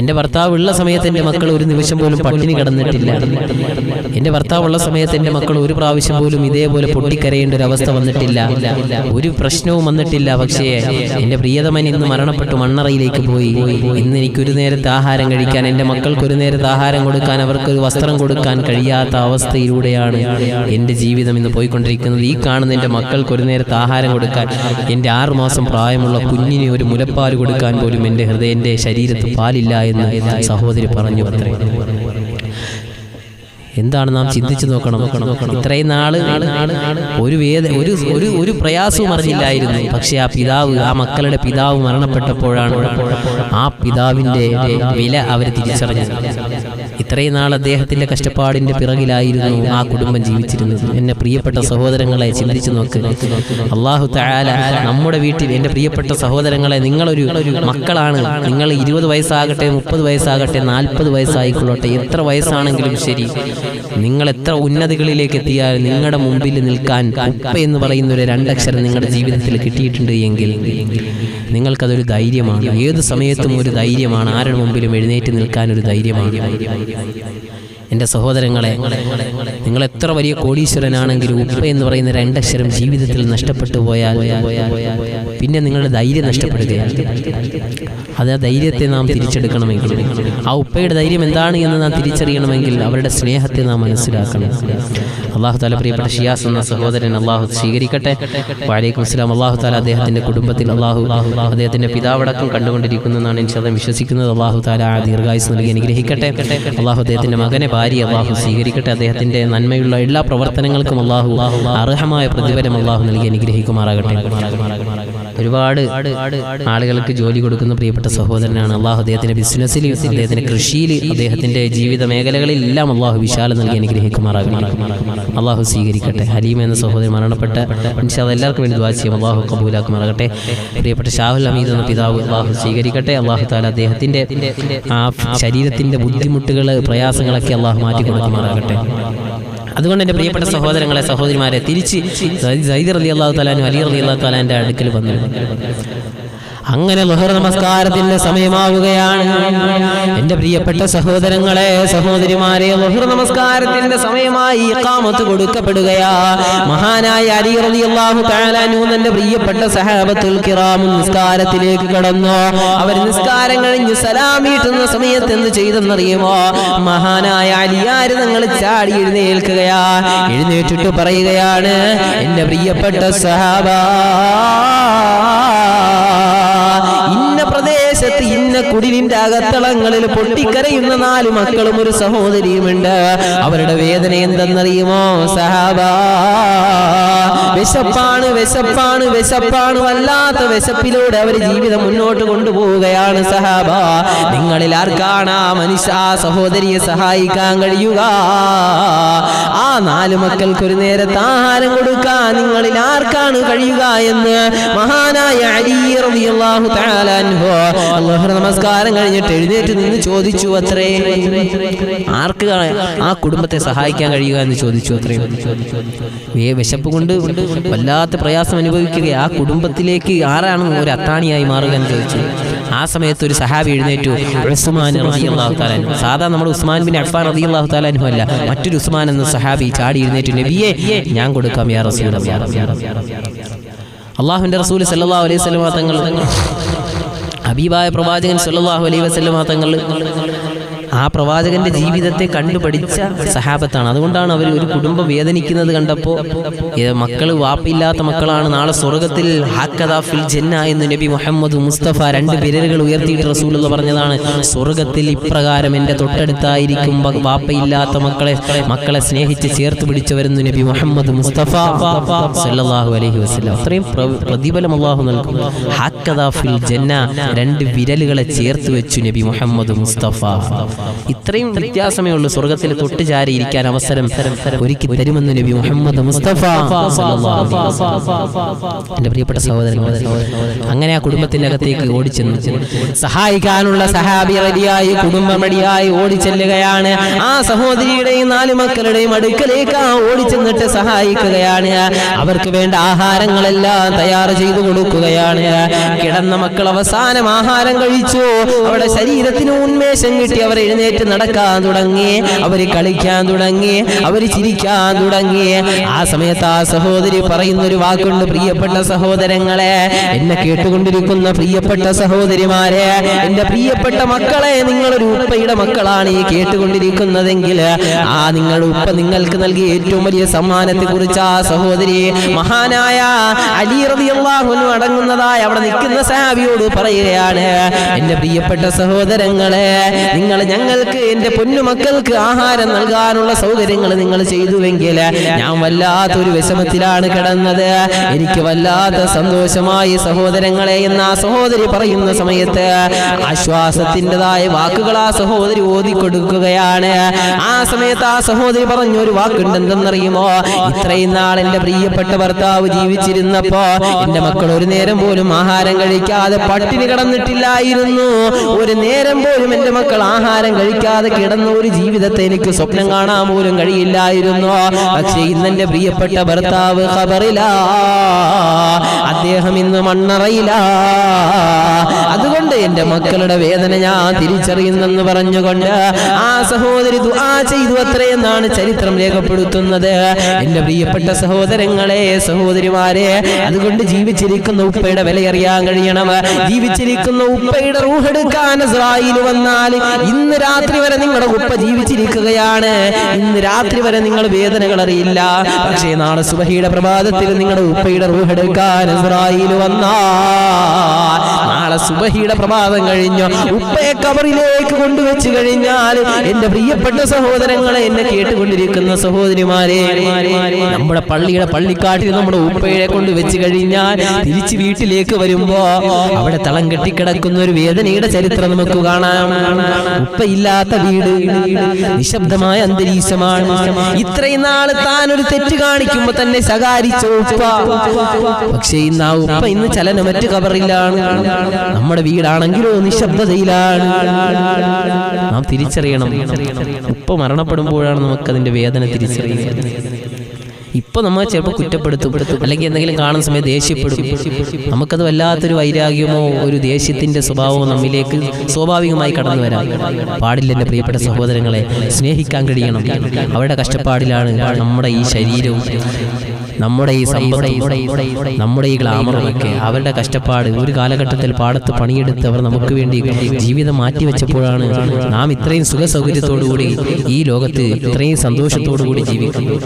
എൻ്റെ ഭർത്താവ് ഉള്ള സമയത്ത് എൻ്റെ മക്കൾ ഒരു നിമിഷം പോലും പട്ടിണി കിടന്നിട്ടില്ല. എൻ്റെ ഭർത്താവ് ഉള്ള സമയത്ത് എൻ്റെ മക്കൾ ഒരു പ്രാവശ്യം പോലും ഇതേപോലെ പൊട്ടിക്കരയേണ്ട ഒരു അവസ്ഥ വന്നിട്ടില്ല. ഒരു പ്രശ്നവും വന്നിട്ടില്ല. പക്ഷേ എൻ്റെ പ്രിയതമൻ ഇന്ന് മരണപ്പെട്ടു, മണ്ണറയിലേക്ക് പോയി. ഇന്ന് എനിക്കൊരു നേരത്തെ ആഹാരം കഴിക്കാൻ, എൻ്റെ മക്കൾക്ക് ഒരു നേരത്തെ ആഹാരം കൊടുക്കാൻ, അവർക്കൊരു വസ്ത്രം കൊടുക്കാൻ കഴിയാത്ത അവസ്ഥയിലൂടെയാണ് എൻ്റെ ജീവിതം ഇന്ന് പോയിക്കൊണ്ടിരിക്കുന്നത്. ഈ കാണുന്ന എൻ്റെ മക്കൾക്ക് ഒരു നേരത്തെ ആഹാരം കൊടുക്കാൻ, എൻ്റെ 6 മാസം പ്രായമുള്ള കുഞ്ഞിന് ഒരു മുലപ്പാൽ കൊടുക്കാൻ പോലും എൻ്റെ ശരീരത്ത് പാലില്ല എന്ന് സഹോദരി പറഞ്ഞു. അത്രേ. എന്താണ് നാം ചിന്തിച്ചു നോക്കണം. ഇത്രയും നാള് ഒരു പ്രയാസവും അറിഞ്ഞില്ലായിരുന്നു. പക്ഷെ ആ മക്കളുടെ പിതാവ് മരണപ്പെട്ടപ്പോഴാണ് ആ പിതാവിൻ്റെ വില അവർ തിരിച്ചറിഞ്ഞത്. ഇത്രയും നാൾ അദ്ദേഹത്തിന്റെ കഷ്ടപ്പാടിന്റെ പിറകിലായിരുന്നു ആ കുടുംബം ജീവിച്ചിരുന്നത്. എന്നെ പ്രിയപ്പെട്ട സഹോദരങ്ങളെ ചിന്തിച്ചു നോക്ക്. അല്ലാഹു തആല നമ്മുടെ വീട്ടിൽ, എൻ്റെ പ്രിയപ്പെട്ട സഹോദരങ്ങളെ, നിങ്ങളൊരു മക്കളാണ്. നിങ്ങൾ 20 വയസ്സാകട്ടെ, 30 വയസ്സാകട്ടെ, 40 വയസ്സായിക്കൊള്ളട്ടെ, എത്ര വയസ്സാണെങ്കിലും ശരി, നിങ്ങൾ എത്ര ഉന്നതികളിലേക്ക് എത്തിയാൽ നിങ്ങളുടെ മുമ്പിൽ നിൽക്കാൻ ഉപ്പ എന്ന് പറയുന്ന ഒരു 2 അക്ഷരം നിങ്ങളുടെ ജീവിതത്തിൽ കിട്ടിയിട്ടുണ്ട് എങ്കിൽ നിങ്ങൾക്കതൊരു ധൈര്യമാണ്. ഏത് സമയത്തും ഒരു ധൈര്യമാണ്. ആരുടെ മുമ്പിലും എഴുന്നേറ്റ് നിൽക്കാൻ ഒരു ധൈര്യമാണ്. എൻ്റെ സഹോദരങ്ങളെ, നിങ്ങൾ എത്ര വലിയ കോടീശ്വരനാണെങ്കിലും ഉപ്പ എന്ന് പറയുന്ന 2 അക്ഷരം ജീവിതത്തിൽ നഷ്ടപ്പെട്ടു പോയാൽ പിന്നെ നിങ്ങളുടെ ധൈര്യം നഷ്ടപ്പെടുകയാണ്. അത് ആ ധൈര്യത്തെ നാം തിരിച്ചെടുക്കണമെങ്കിൽ, ആ ഉപ്പയുടെ ധൈര്യം എന്താണ് എന്ന് നാം തിരിച്ചറിയണമെങ്കിൽ അവരുടെ സ്നേഹത്തെ നാം മനസ്സിലാക്കണം. അല്ലാഹു തആല പ്രിയപ്പെട്ട ഷിയാസ് എന്ന സഹോദരൻ അല്ലാഹു സ്വീകരിക്കട്ടെ. വഅലൈക്കും അസ്സലാം. അല്ലാഹു തആല അദ്ദേഹത്തിൻ്റെ കുടുംബത്തിൽ അദ്ദേഹത്തിൻ്റെ പിതാവടക്കം കണ്ടുകൊണ്ടിരിക്കുന്നു എന്നാണ് ഇൻഷാല്ലാഹ് വിശ്വസിക്കുന്നത്. അല്ലാഹു തആല ദീർഘായുസ്സ് നൽകി അനുഗ്രഹിക്കട്ടെ. അല്ലാഹു അദ്ദേഹത്തിൻ്റെ മകനെ, ഭാര്യ അല്ലാഹു സ്വീകരിക്കട്ടെ. അദ്ദേഹത്തിൻ്റെ നന്മയുള്ള എല്ലാ പ്രവർത്തനങ്ങൾക്കും അല്ലാഹു അർഹമായ പ്രതിഫലം അല്ലാഹു നൽകി അനുഗ്രഹിക്കുമാറാകട്ടെ. ഒരുപാട് ആളുകൾക്ക് ജോലി കൊടുക്കുന്ന പ്രിയപ്പെട്ട സഹോദരനാണ്. അല്ലാഹു അദ്ദേഹത്തിൻ്റെ ബിസിനസ്സിൽ, അദ്ദേഹത്തിൻ്റെ കൃഷിയിൽ, അദ്ദേഹത്തിൻ്റെ ജീവിത മേഖലകളിൽ എല്ലാം അല്ലാഹു വിശാലം നൽകി അനുഗ്രഹിക്കുമാറാകട്ടെ. അല്ലാഹു സ്വീകരിക്കട്ടെ. ഹലീമ എന്ന സഹോദരൻ മരണപ്പെട്ട ഇൻഷാല്ലാഹ് എല്ലാവർക്കും വേണ്ടി ദുആ ചെയ്യാം. അല്ലാഹു കബൂലാക്കുമാറാകട്ടെ. പ്രിയപ്പെട്ട ഷാഹുൽ ഹമീദ് എന്ന പിതാവ് അല്ലാഹു സ്വീകരിക്കട്ടെ. അല്ലാഹു തആല അദ്ദേഹത്തിൻ്റെ ആ ശരീരത്തിൻ്റെ ബുദ്ധിമുട്ടുകൾ, പ്രയാസങ്ങളൊക്കെ അല്ലാഹു മാറ്റി കൊടുക്കുമാറാകട്ടെ. അതുകൊണ്ട് എൻ്റെ പ്രിയപ്പെട്ട സഹോദരങ്ങളെ, സഹോദരിമാരെ, തിരിച്ച് സയ്യിദ് റളിയല്ലാഹു തആല അൻഹു, അലി റളിയല്ലാഹു തആല എൻ്റെ അടുക്കൽ വന്നു. അങ്ങനെ ളുഹർ നമസ്കാരത്തിന്റെ സമയമാവുകയാണ്. എൻ്റെ പ്രിയപ്പെട്ട സഹോദരങ്ങളെ, സഹോദരിമാരെ, ളുഹർ നമസ്കാരത്തിന്റെ സമയമായി ഇഖാമത്ത് കൊടുക്കപ്പെടുകയാ. മഹാനായ അലി റളിയല്ലാഹു തആല അൻഹു എൻ്റെ പ്രിയപ്പെട്ട സഹാബത്തുൽ കിറാം നിസ്കാരത്തിലേക്ക് കടന്നു. അവർ നിസ്കാരം കഴിഞ്ഞ് സലാം വീട്ടുന്ന സമയത്ത് എന്ത് ചെയ്തെന്നറിയുമോ? മഹാനായ അലിയാര് തങ്ങൾ ചാടി എഴുന്നേൽക്കുകയാ. എഴുന്നേറ്റിട്ട് പറയുകയാണ്, എൻ്റെ പ്രിയപ്പെട്ട സഹാബ, ഇന്ന പ്രദേശത്ത് ഇന്ന കുടിലിന്റെ അകത്തളങ്ങളിൽ പൊട്ടിക്കരയുന്ന 4 മക്കളും ഒരു സഹോദരിയുമുണ്ട്. അവരുടെ വേദന എന്തെന്നറിയുമോ സഹാബ? വിശപ്പാണ്, വിശപ്പാണ്, വിശപ്പാണ്. വല്ലാത്ത വിശപ്പിലൂടെ അവർ ജീവിതം മുന്നോട്ട് കൊണ്ടുപോവുകയാണ് സഹാബ. നിങ്ങളിൽ ആർക്കാണ് ആ മനുഷ്യ, ആ സഹോദരിയെ സഹായിക്കാൻ കഴിയുക? ആ 4 മക്കൾക്ക് ഒരു നേരത്തെ ആഹാരം കൊടുക്കാൻ നിങ്ങളിൽ ആർക്കാണ് കഴിയുക എന്ന് മഹാനായ അലി റളിയല്ലാഹു തആല അൻഹു ളുഹർ നമസ്കാരം കഴിഞ്ഞിട്ട് എഴുന്നേറ്റ് നിന്ന് ചോദിച്ചു അത്രേ. ആർക്ക് ആ കുടുംബത്തെ സഹായിക്കാൻ കഴിയുക എന്ന് ചോദിച്ചു അത്രേ. വിശപ്പ് കൊണ്ട് വല്ലാത്ത പ്രയാസം അനുഭവിക്കുക ആ കുടുംബത്തിലേക്ക് ആരാണ് ഒരു അത്താണിയായി മാറുക എന്ന് ചോദിച്ചു. ആ സമയത്ത് ഒരു സഹാബി എഴുന്നേറ്റു, ഉസ്മാൻ റളിയല്ലാഹു തആല അൻഹു. സാധാ നമ്മുടെ ഉസ്മാൻ ബിൻ അഫ്ഫാൻ റളിയല്ലാഹു തആല അൻഹു അല്ല, മറ്റൊരു ഉസ്മാൻ എന്ന സഹാബി ചാടി എഴുന്നേറ്റു, നബിയേ ഞാൻ കൊടുക്കാം യാ റസൂലല്ലാഹ്. അല്ലാഹുവിൻ്റെ റസൂൽ സല്ലല്ലാഹു അലൈഹി വസല്ലം തങ്ങൾ, ഹബീബായ പ്രവാചകൻ സല്ലല്ലാഹു അലൈഹി വസല്ലം തങ്ങൾ ആ പ്രവാചകന്റെ ജീവിതത്തെ കണ്ടുപഠിച്ച സഹാബത്താണ്. അതുകൊണ്ടാണ് അവർ ഒരു കുടുംബം വേദനിക്കുന്നത് കണ്ടപ്പോൾ, മക്കള് വാപ്പില്ലാത്ത മക്കളാണ്, നാളെ സ്വർഗത്തിൽ ഹക്കദാ ഫിൽ ജന്ന എന്ന് നബി മുഹമ്മദ് മുസ്തഫ 2 വിരലുകൾ ഉയർത്തിയിട്ട് റസൂലുള്ള പറഞ്ഞതാണ്. സ്വർഗത്തിൽ ഇപ്രകാരം എൻ്റെ തൊട്ടടുത്തായിരിക്കും വാപ്പയില്ലാത്ത മക്കളെ സ്നേഹിച്ച് ചേർത്ത് പിടിച്ചവരെന്ന് നബി മുഹമ്മദ് മുസ്തഫ സല്ലല്ലാഹു അലൈഹി വസല്ലം. അത്രയും പ്രതിഫലം അല്ലാഹു നൽകും. ഹക്കദാ ഫിൽ ജന്ന, 2 വിരലുകളെ ചേർത്ത് വെച്ചു നബി മുഹമ്മദ് മുസ്തഫ ഇത്രയും വ്യത്യാസമേ ഉള്ളൂ. സ്വർഗത്തിൽ തൊട്ടുചാരി ഇരിക്കാൻ അവസരം ഒരുക്കി തരുമെന്ന് നബി മുഹമ്മദ് മുസ്തഫ എന്റെ പ്രിയപ്പെട്ട സഹോദരങ്ങളെ, അങ്ങനെ ആ കുടുംബത്തിന്റെ അകത്തേക്ക് ഓടിച്ചെന്ന് സഹായിക്കാനുള്ള സഹാബി റെഡിയായി, കുടുംബം റെഡിയായി ഓടിച്ചെല്ലുകയാണ്. ആ സഹോദരിയുടെയും 4 മക്കളുടെയും അടുക്കലേക്ക് ഓടിച്ചെന്നിട്ട് സഹായിക്കുകയാണ്. അവർക്ക് വേണ്ട ആഹാരങ്ങളെല്ലാം തയ്യാർ ചെയ്തു കൊടുക്കുകയാണ്. കിടന്ന മക്കൾ അവസാനം ആഹാരം കഴിച്ചു. അവരുടെ ശരീരത്തിന് ഉന്മേഷം കിട്ടി. അവർ എഴുന്നേറ്റ് നടക്കാൻ തുടങ്ങി, അവർ കളിക്കാൻ തുടങ്ങി, അവർ ചിരിക്കാൻ തുടങ്ങി. ആ സമയത്ത് ആ സഹോദരി പറയുന്ന ഒരു വാക്കുണ്ട്, പ്രിയപ്പെട്ട സഹോദരങ്ങളെ, എന്നെ കേട്ടുകൊണ്ടിരിക്കുന്ന പ്രിയപ്പെട്ട സഹോദരിമാരെ, എന്റെ പ്രിയപ്പെട്ട മക്കളെ, നിങ്ങളൊരു ഉപ്പയുടെ മക്കളാണ് ഈ കേട്ടുകൊണ്ടിരിക്കുന്നതെങ്കിൽ ആ നിങ്ങളുടെ ഉപ്പ നിങ്ങൾക്ക് നൽകിയ ഏറ്റവും വലിയ സമ്മാനത്തെ കുറിച്ച് ആ സഹോദരി മഹാനായ അലി റളിയല്ലാഹു അൻഹു അടങ്ങുന്നതായ അവിടെ നിൽക്കുന്ന സഹാബിയോട് പറയുകയാണ്, എന്റെ പ്രിയപ്പെട്ട സഹോദരങ്ങളെ, നിങ്ങൾ ഞങ്ങൾക്ക് എന്റെ പൊന്നുമക്കൾക്ക് ആഹാരം നൽകാനുള്ള സൗകര്യങ്ങൾ നിങ്ങൾ ചെയ്തുവെങ്കിൽ ഞാൻ വല്ലാത്തൊരു വിഷമത്തിലാണ് കിടന്നത്, എനിക്ക് വല്ലാത്ത സന്തോഷമായി സഹോദരങ്ങളെ എന്ന് ആ സഹോദരി പറയുന്ന സമയത്ത് ആശ്വാസത്തിൻ്റെതായ വാക്കുകൾ ആ സഹോദരി ഓതിക്കൊടുക്കുകയാണ്. ആ സമയത്ത് ആ സഹോദരി പറഞ്ഞ ഒരു വാക്കുണ്ട്, എന്തെന്നറിയുമോ? ഇത്രയും നാൾ എന്റെ പ്രിയപ്പെട്ട ഭർത്താവ് ജീവിച്ചിരുന്നപ്പോ എന്റെ മക്കൾ ഒരു നേരം പോലും ആഹാരം കഴിക്കാതെ പട്ടിണി കിടന്നിട്ടില്ലായിരുന്നു. ഒരു നേരം പോലും എന്റെ മക്കൾ ആഹാരം കഴിക്കാതെ കിടന്ന ഒരു ജീവിതത്തെ എനിക്ക് സ്വപ്നം കാണാൻ പോലും കഴിയില്ലായിരുന്നു. പക്ഷേ ഇന്നെന്റെ പ്രിയപ്പെട്ട ഭർത്താവ് ഖബറിലാ, അദ്ദേഹം ഇന്ന് മണ്ണറയിലാ. അതുകൊണ്ട് എന്റെ മക്കളുടെ വേദന ഞാൻ തിരിച്ചറിയുന്നെന്ന് പറഞ്ഞുകൊണ്ട് ആ സഹോദരി ദുആ ചെയ്തു അത്രയെന്നാണ് ചരിത്രം രേഖപ്പെടുത്തുന്നത്. എന്റെ പ്രിയപ്പെട്ട സഹോദരങ്ങളെ, സഹോദരിമാരെ, അതുകൊണ്ട് ജീവിച്ചിരിക്കുന്ന ഉപ്പയുടെ വിലയറിയാൻ കഴിയണം. ജീവിച്ചിരിക്കുന്ന ഉപ്പയുടെ റൂഹെടുക്കാൻ ഇസ്രായേൽ വന്നാൽ ഇന്ന് രാത്രി വരെ നിങ്ങളുടെ ഉപ്പ ജീവിച്ചിരിക്കുകയാണ്. ഇന്ന് രാത്രി വരെ നിങ്ങൾ വേദനകൾ അറിയില്ല. പക്ഷേ നാളെ സുബഹിയുടെ പ്രഭാതത്തിൽ നിങ്ങളുടെ ഉപ്പയുടെ റൂഹെടുക്കാൻ ഇസ്രായേൽ വന്നാൽ, നാളെ സുബഹിയുടെ പ്രഭാതം കഴിഞ്ഞു ഉപ്പയെ ഖബറിലേക്ക് കൊണ്ടുവച്ച് കഴിഞ്ഞാൽ എന്റെ പ്രിയപ്പെട്ട സഹോദരങ്ങളെ, എന്നെ കേട്ടുകൊണ്ടിരിക്കുന്ന സഹോദരിമാരെ, നമ്മുടെ പള്ളിയുടെ പള്ളിക്കാട്ടിൽ നമ്മുടെ ഉപ്പയെ കൊണ്ട് വെച്ച് കഴിഞ്ഞാൽ തിരിച്ച് വീട്ടിലേക്ക് വരുമ്പോ അവിടെ തളം കെട്ടിക്കിടക്കുന്ന ഒരു വേദനയുടെ ചരിത്രം നമുക്ക് കാണാം. ഉപ്പയില്ലാത്ത വീട്, നിശബ്ദമായ അന്തരീക്ഷമാണ്. ഇത്രയും നാള് താൻ ഒരു തെറ്റ് കാണിക്കുമ്പോ തന്നെ ശകാരിച്ച ഉപ്പ, പക്ഷേ ഇന്ന് ആ ഉപ്പ ഇന്ന് ചലനമറ്റ് ഖബറിലാണ്. നമ്മുടെ വീടാണെങ്കിലോ നിശബ്ദതയിലാണ്. നാം തിരിച്ചറിയണം, ഉപ്പ മരണപ്പെടുമ്പോഴാണ് നമുക്കതിന്റെ വേദന തിരിച്ചറിയുന്നത്. ഇപ്പൊ നമ്മൾ ചിലപ്പോൾ കുറ്റപ്പെടുത്തും, അല്ലെങ്കിൽ എന്തെങ്കിലും കാണുന്ന സമയത്ത് ദേഷ്യപ്പെടും. നമുക്കത് വല്ലാത്തൊരു വൈരാഗ്യമോ ഒരു ദേഷ്യത്തിന്റെ സ്വഭാവമോ നമ്മിലേക്ക് സ്വാഭാവികമായി കടന്നു വരാം. പാടില്ല. എൻ്റെ പ്രിയപ്പെട്ട സഹോദരങ്ങളെ, സ്നേഹിക്കാൻ കഴിയണം. അവരുടെ കഷ്ടപ്പാടിലാണ് നമ്മുടെ ഈ ശരീരവും, നമ്മുടെ ഈ സമ്പത്തും, നമ്മുടെ ഈ ഗ്ലാമറുമൊക്കെ. അവരുടെ കഷ്ടപ്പാട്, ഒരു കാലഘട്ടത്തിൽ പാടത്ത് പണിയെടുത്ത് അവർ നമുക്ക് വേണ്ടി ജീവിതം മാറ്റിവെച്ചപ്പോഴാണ് നാം ഇത്രയും സുഖ സൗകര്യത്തോടുകൂടി ഈ ലോകത്ത് ഇത്രയും സന്തോഷത്തോടുകൂടി ജീവിക്കുന്നത്.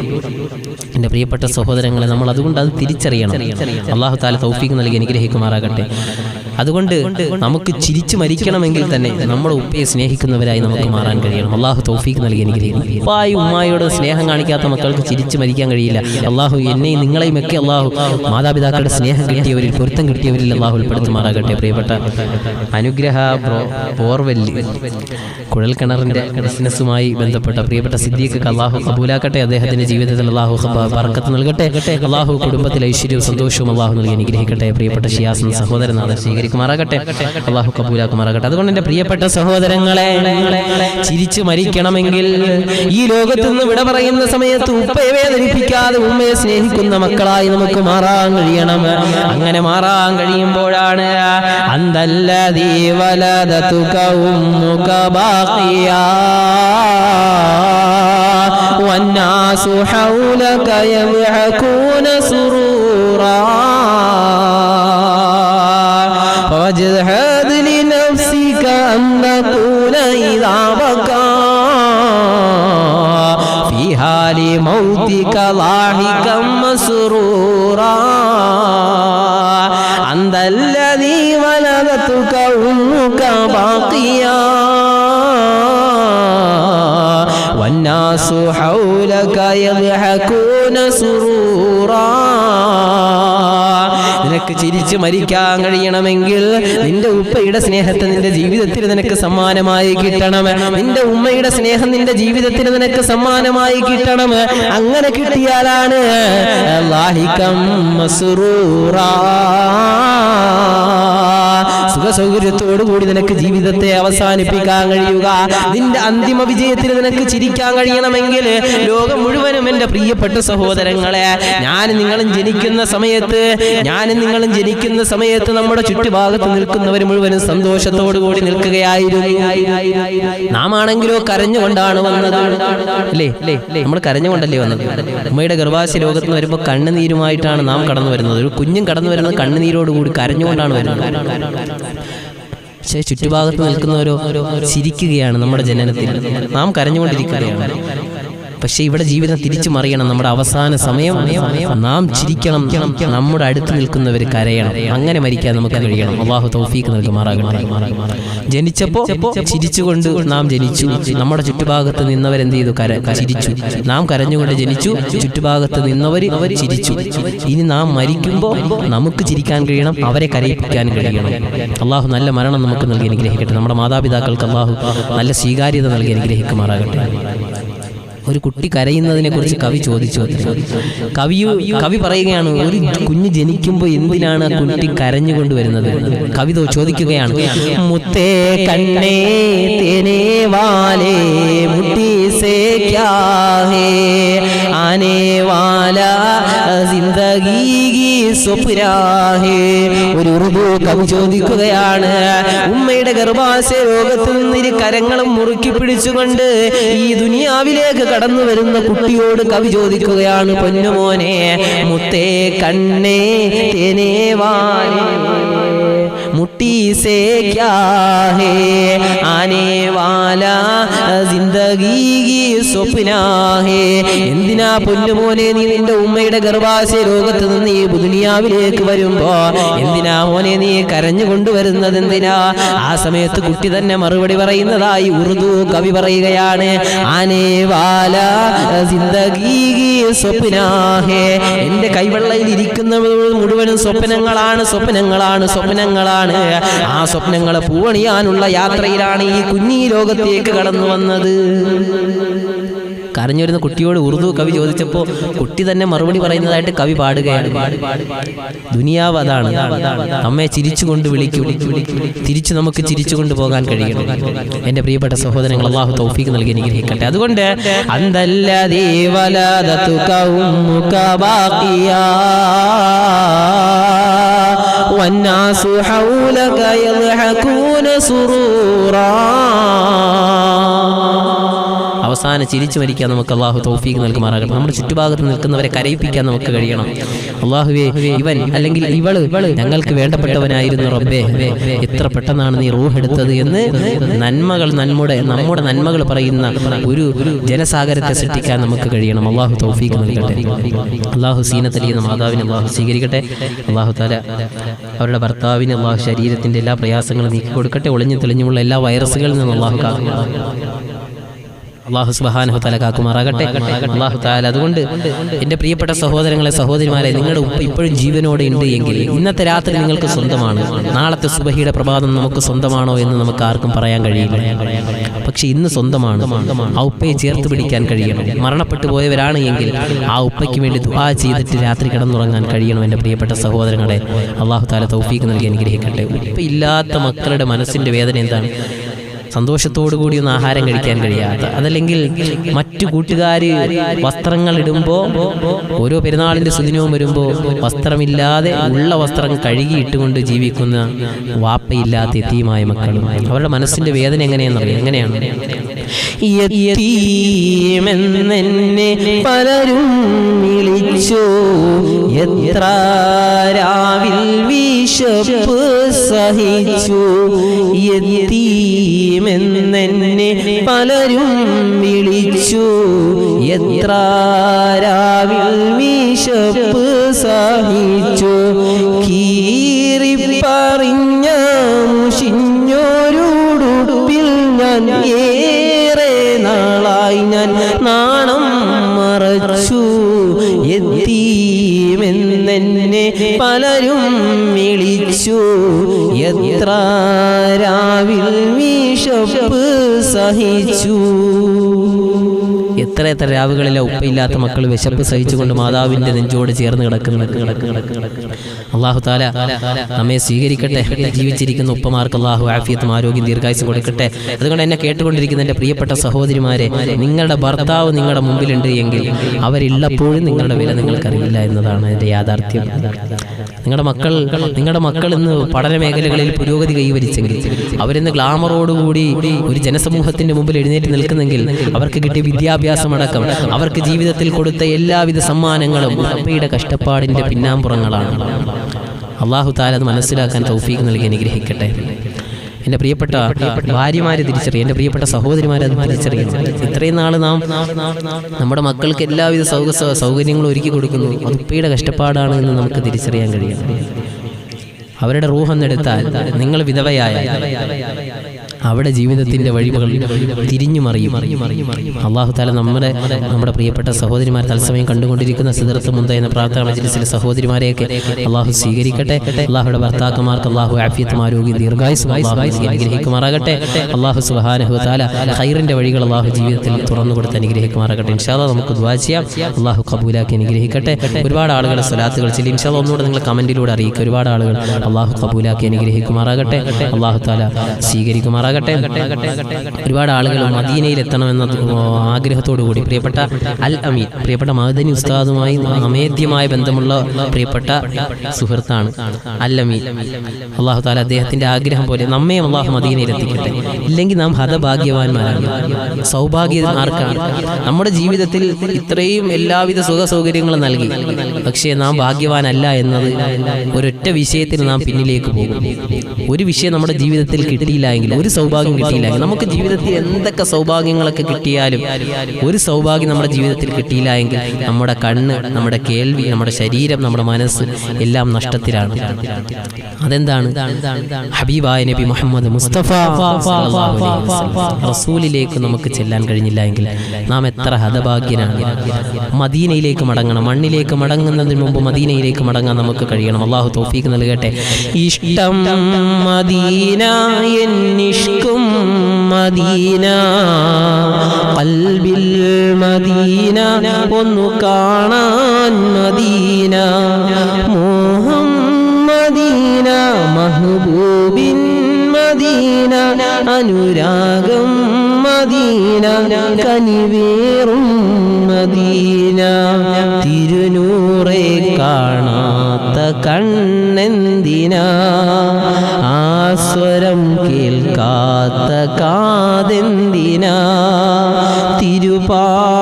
എൻ്റെ പ്രിയപ്പെട്ട സഹോദരങ്ങളെ, നമ്മൾ അതുകൊണ്ട് അത് തിരിച്ചറിയണം. അല്ലാഹു തആല തൗഫീഖ് നൽകി അനുഗ്രഹിക്കുമാറാകട്ടെ. അതുകൊണ്ട് നമുക്ക് ചിരിച്ചു മരിക്കണമെങ്കിൽ തന്നെ നമ്മുടെ ഉപ്പയെ സ്നേഹിക്കുന്നവരായി നമുക്ക് മാറാൻ കഴിയണം. അല്ലാഹു തൗഫീഖ് നൽകി അനുഗ്രഹിക്കും. ഉപ്പായും ഉമ്മായോട് സ്നേഹം കാണിക്കാത്ത മക്കൾക്ക് ചിരിച്ചു മരിക്കാൻ കഴിയില്ല. അല്ലാഹു എന്നെയും നിങ്ങളെയും ഒക്കെ അല്ലാഹു മാതാപിതാക്കളുടെ സ്നേഹം കിട്ടിയവരിൽ, പൊരുത്തം കിട്ടിയവരിൽ അല്ലാഹു ഉൾപ്പെടുത്തുമാറാകട്ടെ. പ്രിയപ്പെട്ട അനുഗ്രഹ ബോർവെല്ല് കുഴൽക്കിണറിന്റെ ബിസിനസ്സുമായി ബന്ധപ്പെട്ട പ്രിയപ്പെട്ട സിദ്ദീഖ് അല്ലാഹു കബൂലാക്കട്ടെ. അദ്ദേഹത്തിന്റെ ജീവിതത്തിൽ അല്ലാഹു ബർക്കത്ത് നൽകട്ടെ. അല്ലാഹു കുടുംബത്തിൽ ഐശ്വര്യവും സന്തോഷവും അല്ലാഹു നൽകി അനുഗ്രഹിക്കട്ടെ. പ്രിയപ്പെട്ട ഷിയാസ് സഹോദരനാഥ സ്വീകരിക്കുമാറാകട്ടെ. അല്ലാഹു കബൂലാക്കുമാറാകട്ടെ. അതുകൊണ്ട് എൻ്റെ പ്രിയപ്പെട്ട സഹോദരങ്ങളെ, ചിരിച്ചു മരിക്കണമെങ്കിൽ ഈ ലോകത്ത് നിന്ന് വിട പറയുന്ന സമയത്ത് ഉപ്പയെ വേദനിപ്പിക്കാതെ ഉമ്മയെ സ്നേഹിക്കുന്ന മക്കളായി നമുക്ക് മാറാൻ കഴിയണം. അങ്ങനെ മാറാൻ കഴിയുമ്പോഴാണ് അന്തല്ലദീ വലദതുക ഉമ്മുക ബാഖിയാ വന്നാസു ഹൗലക യദ്ഹകൂന സുറൂറാ فاجهد لنفسك أن تكون إذا بكى في حال موتك ضاحكا مسرورا أنت الذي ولدتك أمك باقيا والناس حولك يضحكون سرورا. നിനക്ക് ചിരിച്ചു മരിക്കാൻ കഴിയണമെങ്കിൽ നിന്റെ ഉപ്പയുടെ സ്നേഹത്തെ നിന്റെ ജീവിതത്തിൽ നിനക്ക് സമ്മാനമായി കിട്ടണം. നിന്റെ ഉമ്മയുടെ സ്നേഹം നിന്റെ ജീവിതത്തിൽ നിനക്ക് സമ്മാനമായി കിട്ടണം. അങ്ങനെ കിട്ടിയാലാണ് ലാഹികം മസ്റൂറാ, സുഖസൗകര്യത്തോടു കൂടി നിനക്ക് ജീവിതത്തെ അവസാനിപ്പിക്കാൻ കഴിയുക. നിന്റെ അന്തിമ വിജയത്തിൽ നിനക്ക് ചിരിക്കാൻ കഴിയണമെങ്കിൽ ലോകം മുഴുവനും എൻ്റെ പ്രിയപ്പെട്ട സഹോദരങ്ങളെ, ഞാനും നിങ്ങളും ജനിക്കുന്ന സമയത്ത് നമ്മുടെ ചുറ്റുഭാഗത്ത് നിൽക്കുന്നവർ മുഴുവനും സന്തോഷത്തോടു കൂടി നിൽക്കുകയായിരുന്നു. നാം ആണെങ്കിലോ കരഞ്ഞുകൊണ്ടാണ് വന്നത്, അല്ലേ? നമ്മൾ കരഞ്ഞുകൊണ്ടല്ലേ വന്നത്. ഉമ്മയുടെ ഗർഭാശയ ലോകത്ത് നിന്ന് വരുമ്പോൾ കണ്ണുനീരുമായിട്ടാണ് നാം കടന്നു വരുന്നത്. ഒരു കുഞ്ഞും കടന്നു വരുന്നത് കണ്ണുനീരോടുകൂടി കരഞ്ഞുകൊണ്ടാണ് വരുന്നത്. പക്ഷേ ചുറ്റുഭാഗത്ത് നിൽക്കുന്നവരോ ചിരിക്കുകയാണ്. നമ്മുടെ ജനനത്തിൽ നാം കരഞ്ഞുകൊണ്ടിരിക്കുകയാണ്. പക്ഷെ ഇവിടെ ജീവിതം തിരിച്ചു മറിയണം. നമ്മുടെ അവസാന സമയം നാം ചിരിക്കണം, നമ്മുടെ അടുത്ത് നിൽക്കുന്നവർ കരയണം. അങ്ങനെ മരിക്കാൻ നമുക്ക് കഴിയണം. അല്ലാഹു തൗഫീഖ് നൽകുമാറാകട്ടെ. ജനിച്ചപ്പോൾ ചിരിച്ചുകൊണ്ട് നാം ജനിച്ചു. നമ്മുടെ ചുറ്റുഭാഗത്ത് നിന്നവരെന്ത് ചെയ്തു? ചിരിച്ചു. നാം കരഞ്ഞുകൊണ്ട് ജനിച്ചു, ചുറ്റുഭാഗത്ത് നിന്നവർ ചിരിച്ചു. ഇനി നാം മരിക്കുമ്പോൾ നമുക്ക് ചിരിക്കാൻ കഴിയണം, അവരെ കരയിപ്പിക്കാൻ കഴിയണം. അല്ലാഹു നല്ല മരണം നമുക്ക് നൽകി അനുഗ്രഹിക്കട്ടെ. നമ്മുടെ മാതാപിതാക്കൾക്ക് അല്ലാഹു നല്ല സ്വീകാര്യത നൽകി അനുഗ്രഹിക്കുമാറാകട്ടെ. ഒരു കുട്ടി കരയുന്നതിനെ കുറിച്ച് കവി ചോദിച്ചു. കവി പറയുകയാണ്, ഒരു കുഞ്ഞ് ജനിക്കുമ്പോൾ എന്തിനാണ് ആ കുട്ടി കരഞ്ഞുകൊണ്ട് വരുന്നത്? കവി ചോദിക്കുകയാണ്, മുത്തേ കണ്ണേ തേനേ വാലേ മുട്ടി സേ ക്യാ ഹേ ആനേ വാലാ ജിന്ദഗീ കി സ്വപ്നാ ഹേ. ഒരു ഉറുദു കവി ചോദിക്കുകയാണ്, ഉമ്മയുടെ ഗർഭാശയ ലോകത്ത് നിന്ന് കരങ്ങളും മുറുക്കി പിടിച്ചുകൊണ്ട് ഈ ദുനിയാവിലേക്ക് കടന്നു വരുന്ന കുട്ടിയോട് കവി ചോദിക്കുകയാണ്, പൊന്നുമോനെ മുത്തേ കണ്ണേ തേനേ വാലേ മുട്ടി സേ ക്യാ ഹേ ആനേ വാലാ ജിന്ദഗീ കി സ്വപ്നാ ഹേ. എന്തിനാ പൊന്നുമോനെ നീ നിന്റെ ഉമ്മയുടെ ഗർഭാശയ ലോകത്ത് നിന്ന് ഈ ദുനിയാവിലേക്ക് വരുമ്പോ എന്തിനാ മോനെ നീ കരഞ്ഞുകൊണ്ടുവരുന്നത്? എന്തിനാ? ആ സമയത്ത് കുട്ടി തന്നെ മറുപടി പറയുന്നതായി ഉറുദു കവി പറയുകയാണ്, ആനേ വാലാ ജിന്ദഗീ കി സ്വപ്നാ ഹേ. എന്റെ കൈവെള്ളയിൽ ഇരിക്കുന്നത് മുഴുവനും സ്വപ്നങ്ങളാണ്. ആ സ്വപ്നങ്ങളെ പൂവണിയാനുള്ള യാത്രയിലാണ് ഈ കുഞ്ഞീ ലോകത്തേക്ക് കടന്നു വന്നത്. കരഞ്ഞു വരുന്ന കുട്ടിയോട് ഉറുദു കവി ചോദിച്ചപ്പോൾ കുട്ടി തന്നെ മറുപടി പറയുന്നതായിട്ട് കവി പാടുകയാണ്. ദുനിയാവ് അതാണ്, നമ്മെ ചിരിച്ചുകൊണ്ട് വിളിക്കും, തിരിച്ചു നമുക്ക് ചിരിച്ചുകൊണ്ട് പോകാൻ കഴിയണം. എൻ്റെ പ്രിയപ്പെട്ട സഹോദരങ്ങൾ, അല്ലാഹു തൗഫീഖ് നൽകി അനുഗ്രഹിക്കട്ടെ. അതുകൊണ്ട് അന്തല്ലദീ വലദതുക ഉമ്മുക ബാഖിയാ വന്നാസു ഹൗലക യദ്ഹകൂന സുറൂറാ. അവസാനം ചിരിച്ചു മരിക്കാൻ നമുക്ക് അല്ലാഹു തൗഫീഖ് നൽകുമാറാകട്ടെ. നമ്മുടെ ചുറ്റുഭാഗത്ത് നിൽക്കുന്നവരെ കരയിപ്പിക്കാൻ നമുക്ക് കഴിയണം. അല്ലാഹുവേ, ഇവൻ അല്ലെങ്കിൽ ഇവള് ഞങ്ങൾക്ക് വേണ്ടപ്പെട്ടവനായിരുന്നു റബ്ബേ, എത്ര പെട്ടെന്നാണ് നീ റൂഹ് എടുത്തത് എന്ന് നന്മകൾ നമ്മുടെ നന്മകൾ പറയുന്ന ഒരു ജനസാഗരത്തെ സൃഷ്ടിക്കാൻ നമുക്ക് കഴിയണം. അല്ലാഹു തൗഫീഖ് നൽകട്ടെ. അല്ലാഹു സീനത്ത് അലി എന്ന മാതാവിനെ അല്ലാഹു സ്വീകരിക്കട്ടെ. അല്ലാഹു തആല അവരുടെ ഭർത്താവിന് അല്ലാഹു ശരീരത്തിന്റെ എല്ലാ പ്രയാസങ്ങളും നീക്കി കൊടുക്കട്ടെ. ഒളിഞ്ഞു തെളിഞ്ഞുമുള്ള എല്ലാ വൈറസുകളിൽ നിന്നും അല്ലാഹു അല്ലാഹു സുബ്ഹാനഹു തആല കാക്കുമാറാകട്ടെ. അല്ലാഹു തആല അതുകൊണ്ട് എൻ്റെ പ്രിയപ്പെട്ട സഹോദരങ്ങളെ, സഹോദരിമാരെ, നിങ്ങളുടെ ഉപ്പ ഇപ്പോഴും ജീവനോടെ ഉണ്ട് എങ്കിൽ ഇന്നത്തെ രാത്രി നിങ്ങൾക്ക് സ്വന്തമാണ്. നാളത്തെ സുബഹിയുടെ പ്രഭാതം നമുക്ക് സ്വന്തമാണോ എന്ന് നമുക്ക് ആർക്കും പറയാൻ കഴിയില്ല. പക്ഷെ ഇന്ന് സ്വന്തമാണ്. ആ ഉപ്പയെ ചേർത്ത് പിടിക്കാൻ കഴിയണം. മരണപ്പെട്ടു പോയവരാണ് എങ്കിൽ ആ ഉപ്പയ്ക്ക് വേണ്ടി ദുആ ചെയ്തിട്ട് രാത്രി കിടന്നുറങ്ങാൻ കഴിയണം. എൻ്റെ പ്രിയപ്പെട്ട സഹോദരങ്ങളെ, അല്ലാഹു തആല തൗഫീഖ് നൽകി അനുഗ്രഹിക്കട്ടെ. ഉപ്പ ഇല്ലാത്ത മക്കളുടെ മനസ്സിൻ്റെ വേദന എന്താണ്? സന്തോഷത്തോടു കൂടി ഒന്ന് ആഹാരം കഴിക്കാൻ കഴിയാത്ത, അതല്ലെങ്കിൽ മറ്റു കൂട്ടുകാർ വസ്ത്രങ്ങൾ ഇടുമ്പോൾ, ഓരോ പെരുന്നാളിൻ്റെ സുദിനവും വരുമ്പോൾ വസ്ത്രമില്ലാതെ ഉള്ള വസ്ത്രം കഴുകിയിട്ടുകൊണ്ട് ജീവിക്കുന്ന വാപ്പയില്ലാത്ത യതീമായ മക്കളും, അവരുടെ മനസ്സിൻ്റെ വേദന എങ്ങനെയാണ്? യതീമെന്നെന്നെ പലരും വിളിച്ചു, എത്ര രാവിൽ വിശപ്പ് സഹിച്ചു. യതീമെന്നെന്നെ പലരും വിളിച്ചു, എത്ര രാവിൽ വിശപ്പ് സഹിച്ചു. കീറിപ്പറിഞ്ഞ മുഷിഞ്ഞോരുടുപ്പിൽ ഞാൻ ഏറെ നാളായി ഞാൻ നാണം മറച്ചു. യതീമെന്നെന്നെ പലരും സഹിച്ചു, എത്ര രാവിൽ വിശപ്പ് സഹിച്ചു. എത്ര രാവുകളിലെ ഉപ്പയില്ലാത്ത മക്കൾ വിശപ്പ് സഹിച്ചുകൊണ്ട് മാതാവിൻ്റെ നെഞ്ചോട് ചേർന്ന് കിടക്കുന്നു. അള്ളാഹു താല നമ്മെ സ്വീകരിക്കട്ടെ. ജീവിച്ചിരിക്കുന്ന ഉപ്പമാർക്ക് അള്ളാഹു ആഫിയത്തും ആരോഗ്യം ദീർഘായുസ്സും കൊടുക്കട്ടെ. അതുകൊണ്ട് എന്നെ കേട്ടുകൊണ്ടിരിക്കുന്ന എൻ്റെ പ്രിയപ്പെട്ട സഹോദരിമാരെ, നിങ്ങളുടെ ഭർത്താവ് നിങ്ങളുടെ മുമ്പിലുണ്ട് എങ്കിൽ അവരുള്ളപ്പോഴും നിങ്ങളുടെ വില നിങ്ങൾക്കറിയില്ല എന്നതാണ് എൻ്റെ യാഥാർത്ഥ്യം. നിങ്ങളുടെ മക്കൾ ഇന്ന് പഠന മേഖലകളിൽ പുരോഗതി കൈവരിച്ചെങ്കിൽ, അവരിന്ന് ഗ്ലാമറോടുകൂടി ഒരു ജനസമൂഹത്തിന്റെ മുമ്പിൽ എഴുന്നേറ്റ് നിൽക്കുന്നെങ്കിൽ, അവർക്ക് കിട്ടിയ വിദ്യാഭ്യാസമടക്കം അവർക്ക് ജീവിതത്തിൽ കൊടുത്ത എല്ലാവിധ സമ്മാനങ്ങളും ഉപ്പയുടെ കഷ്ടപ്പാടിന്റെ പിന്നാമ്പുറങ്ങളാണ്. അള്ളാഹു താല അത് മനസ്സിലാക്കാൻ തൗഫീഖ് നൽകി അനുഗ്രഹിക്കട്ടെ. എൻ്റെ പ്രിയപ്പെട്ട ഭാര്യമാരെ തിരിച്ചറിയും, എൻ്റെ പ്രിയപ്പെട്ട സഹോദരിമാരെ അത് തിരിച്ചറിയണം. ഇത്രയും നാൾ നാം നമ്മുടെ മക്കൾക്ക് എല്ലാവിധ സൗകര്യങ്ങളും ഒരുക്കി കൊടുക്കുന്നു. അത് ഉപ്പയുടെ കഷ്ടപ്പാടാണ് എന്ന് നമുക്ക് തിരിച്ചറിയാൻ കഴിയും. അവരുടെ റൂഹെന്നെടുത്താൽ നിങ്ങൾ വിധവയായ അവിടെ ജീവിതത്തിന്റെ വഴികൾ തിരിഞ്ഞു മറിയും. അള്ളാഹു താല നമ്മുടെ പ്രിയപ്പെട്ട സഹോദരിമാർ തത്സമയം കണ്ടുകൊണ്ടിരിക്കുന്ന സിദ്റത്തുൽ മുൻതഹ എന്ന പ്രാർത്ഥന മജ്‌ലിസിലെ സഹോദരിമാരെയൊക്കെ അള്ളാഹു സ്വീകരിക്കട്ടെ. അള്ളാഹുയുടെ ഭർത്താക്കന്മാർക്ക് അള്ളാഹു ആഫിയത്തും ആരോഗ്യം ദീർഘായുസ്സും അനുഗ്രഹിക്കുമാറാകട്ടെ. അള്ളാഹു സുബ്ഹാനഹു വ തആല ഖൈറിന്റെ വഴികൾ അള്ളാഹു ജീവിതത്തിൽ തുറന്നു കൊടുത്ത് അനുഗ്രഹിക്കുമാറാകട്ടെ. ഇൻഷാ അല്ലാഹ് നമുക്ക് ദുആ ചെയ്യാം. അള്ളാഹു ഖബൂലാക്കി അനുഗ്രഹിക്കട്ടെ. ഒരുപാട് ആളുകൾ സ്വലാത്തുകൾ ചൊല്ലി ഇൻഷാ അല്ലാഹ് ഒന്നുകൂടെ നിങ്ങൾ കമന്റിലൂടെ അറിയിക്കുക. ഒരുപാട് ആളുകൾ അള്ളാഹു ഖബൂലാക്കി അനുഗ്രഹിക്കുമാറാകട്ടെ. അള്ളാഹു തആല സ്വീകരിക്കുമാറാകട്ടെ. ഒരുപാട് ആളുകൾ മദീനയിൽ എത്തണമെന്ന ആഗ്രഹത്തോടു കൂടി പ്രിയപ്പെട്ട അൽ അമീൻ, പ്രിയപ്പെട്ട മഅദനി ഉസ്താദുമായി അമേദ്യമായ ബന്ധമുള്ള പ്രിയപ്പെട്ട സുഹൃത്താണ് അൽ അമീൻ. അള്ളാഹു താല അദ്ദേഹത്തിന്റെ ആഗ്രഹം പോലെ നമ്മെ അള്ളാഹു മദീനയിൽ എത്തിക്കട്ടെ. ഇല്ലെങ്കിൽ നാം ഹതഭാഗ്യവാന്മാരാണ്, സൗഭാഗ്യമാർക്കാണ്. നമ്മുടെ ജീവിതത്തിൽ ഇത്രയും എല്ലാവിധ സുഖ സൗകര്യങ്ങളും നൽകി, പക്ഷേ നാം ഭാഗ്യവാനല്ല എന്നത് ഒരൊറ്റ വിഷയത്തിൽ നാം പിന്നിലേക്ക് പോകും. ഒരു വിഷയം നമ്മുടെ ജീവിതത്തിൽ കിട്ടിയില്ല എങ്കിൽ, ഒരു സൗഭാഗ്യം കിട്ടിയില്ല, നമുക്ക് ജീവിതത്തിൽ എന്തൊക്കെ സൗഭാഗ്യങ്ങളൊക്കെ കിട്ടിയാലും ഒരു സൗഭാഗ്യം നമ്മുടെ ജീവിതത്തിൽ കിട്ടിയില്ല എങ്കിൽ നമ്മുടെ കണ്ണ്, നമ്മുടെ കേൾവി, നമ്മുടെ ശരീരം, നമ്മുടെ മനസ്സ് എല്ലാം നഷ്ടത്തിലാണ്. അതെന്താണ്? ഹബീബായ നബി മുഹമ്മദ് മുസ്തഫ റസൂലിലേക്ക് നമുക്ക് ചെല്ലാൻ കഴിഞ്ഞില്ല എങ്കിൽ നാം എത്ര ഹതഭാഗ്യനാണ്. മദീനയിലേക്ക് മടങ്ങണം. മണ്ണിലേക്ക് മടങ്ങുന്നതിന് മുമ്പ് മദീനയിലേക്ക് മടങ്ങാൻ നമുക്ക് കഴിയണം. അള്ളാഹു തൗഫീഖ് നൽകട്ടെ. ഇഷ്ടം മദീന, എന്നിഷ്കും മദീന, ഖൽബിൽ മദീന, ഒന്നു കാണാൻ മദീന, മോഹം മദീന, മഹ്ബൂബിൻ മദീന, അനുരാഗം മദീന, കനിവേറും മദീന, തിരുനൂറെ കാണാത്ത കണ്ണെന്തിനാ, ആസ്വരം കേൾക്കാത്ത കാതെന്തിനാ, തിരുപാദമേറ്റ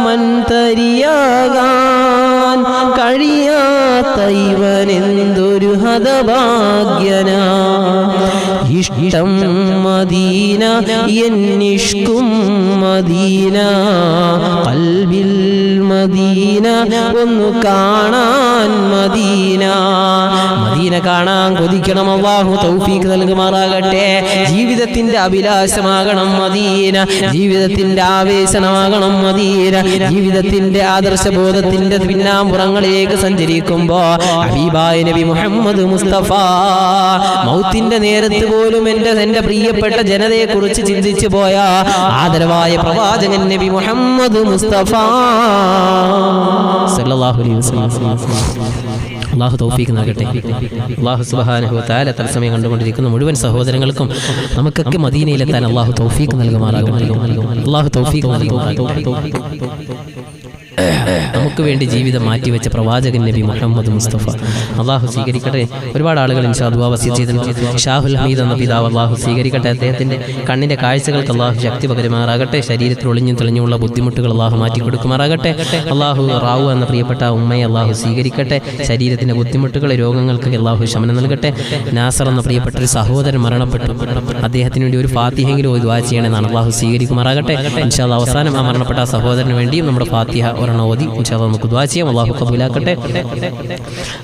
മൻതരിയാകാൻ കഴിയാത്ത ഇവനെന്തൊരു ഹതഭാഗ്യനാ. ഇഷ്ടം മദീന, എന്നിഷ്കും മദീന, ഖൽബിൽ മദീന, ഒന്നു കാണാൻ മദീന. മദീന കാണാൻ കൊതിക്കണം. അല്ലാഹു തൗഫീഖ് നൽകുമാറാകട്ടെ. ജീവിതത്തിന്റെ അഭിലാഷമാകണം മദീന, ജീവിതത്തിന്റെ ആവേശമാകണം മദീന. ജീവിതത്തിന്റെ ആദർശബോധത്തിന്റെ പിന്നാമ്പുറങ്ങളിലേക്ക് സഞ്ചരിക്കുമ്പോ ഹബീബായ നബി മുഹമ്മദ് മുസ്തഫ മൗത്തിന്റെ നേരത്ത് പോലും എന്റെ പ്രിയപ്പെട്ട ജനതയെ കുറിച്ച് ചിന്തിച്ചു പോയ ആദരവായ പ്രവാചകൻ നബി മുഹമ്മദ് മുസ്തഫ സല്ലല്ലാഹു അലൈഹി വസല്ലം. അല്ലാഹു തൗഫീഖ് നൽകട്ടെ. അല്ലാഹു സുബ്ഹാനഹു വ തആല തത്സമയം കണ്ടുകൊണ്ടിരിക്കുന്ന മുഴുവൻ സഹോദരങ്ങൾക്കും നമുക്കൊക്കെ മദീനയിലെത്താൻ അല്ലാഹു തൗഫീഖ് നൽകുമാറാകട്ടെ. അല്ലാഹു തൗഫീഖ് നൽകുമാറാകട്ടെ. നമുക്ക് വേണ്ടി ജീവിതം മാറ്റിവെച്ച പ്രവാചകൻ നബി മുഹമ്മദ് മുസ്തഫ അള്ളാഹു സ്വീകരിക്കട്ടെ. ഒരുപാട് ആളുകൾ ഇൻഷാ അല്ലാഹ് വസിയത്ത് ചെയ്തിട്ടുണ്ട്. ഷാഹുൽ ഹമീദ് എന്ന പിതാവ് അള്ളാഹു സ്വീകരിക്കട്ടെ. അദ്ദേഹത്തിന്റെ കണ്ണിന്റെ കാഴ്ചകൾക്ക് അള്ളാഹു ശക്തി പകരുമാറാകട്ടെ. ശരീരത്തിൽ ഒളിഞ്ഞും തെളിഞ്ഞുള്ള ബുദ്ധിമുട്ടുകൾ അള്ളാഹു മാറ്റി കൊടുക്കുമാറാകട്ടെ. അള്ളാഹു റാവു എന്ന പ്രിയപ്പെട്ട ഉമ്മയെ അള്ളാഹു സ്വീകരിക്കട്ടെ. ശരീരത്തിന്റെ ബുദ്ധിമുട്ടുകൾ, രോഗങ്ങൾക്ക് അള്ളാഹു ശമനം നൽകട്ടെ. നാസർ എന്ന പ്രിയപ്പെട്ട ഒരു സഹോദരൻ മരണപ്പെട്ടു. അദ്ദേഹത്തിന് വേണ്ടി ഒരു ഫാത്തിഹെങ്കിലും ദുആ ചെയ്യണമെന്നാണ്. അള്ളാഹു സ്വീകരിക്കുമാറാകട്ടെ. ഇൻഷാ അല്ലാഹ് അവസാനം ആ മരണപ്പെട്ട സഹോദരന് വേണ്ടിയും നമ്മുടെ ഫാത്തിഹ ഒരെണ്ണം ഓതി ഇൻഷാ അല്ലാഹ് നമുക്ക് ദുആ ചെയ്യാം. അള്ളാഹു കബൂലാക്കട്ടെ.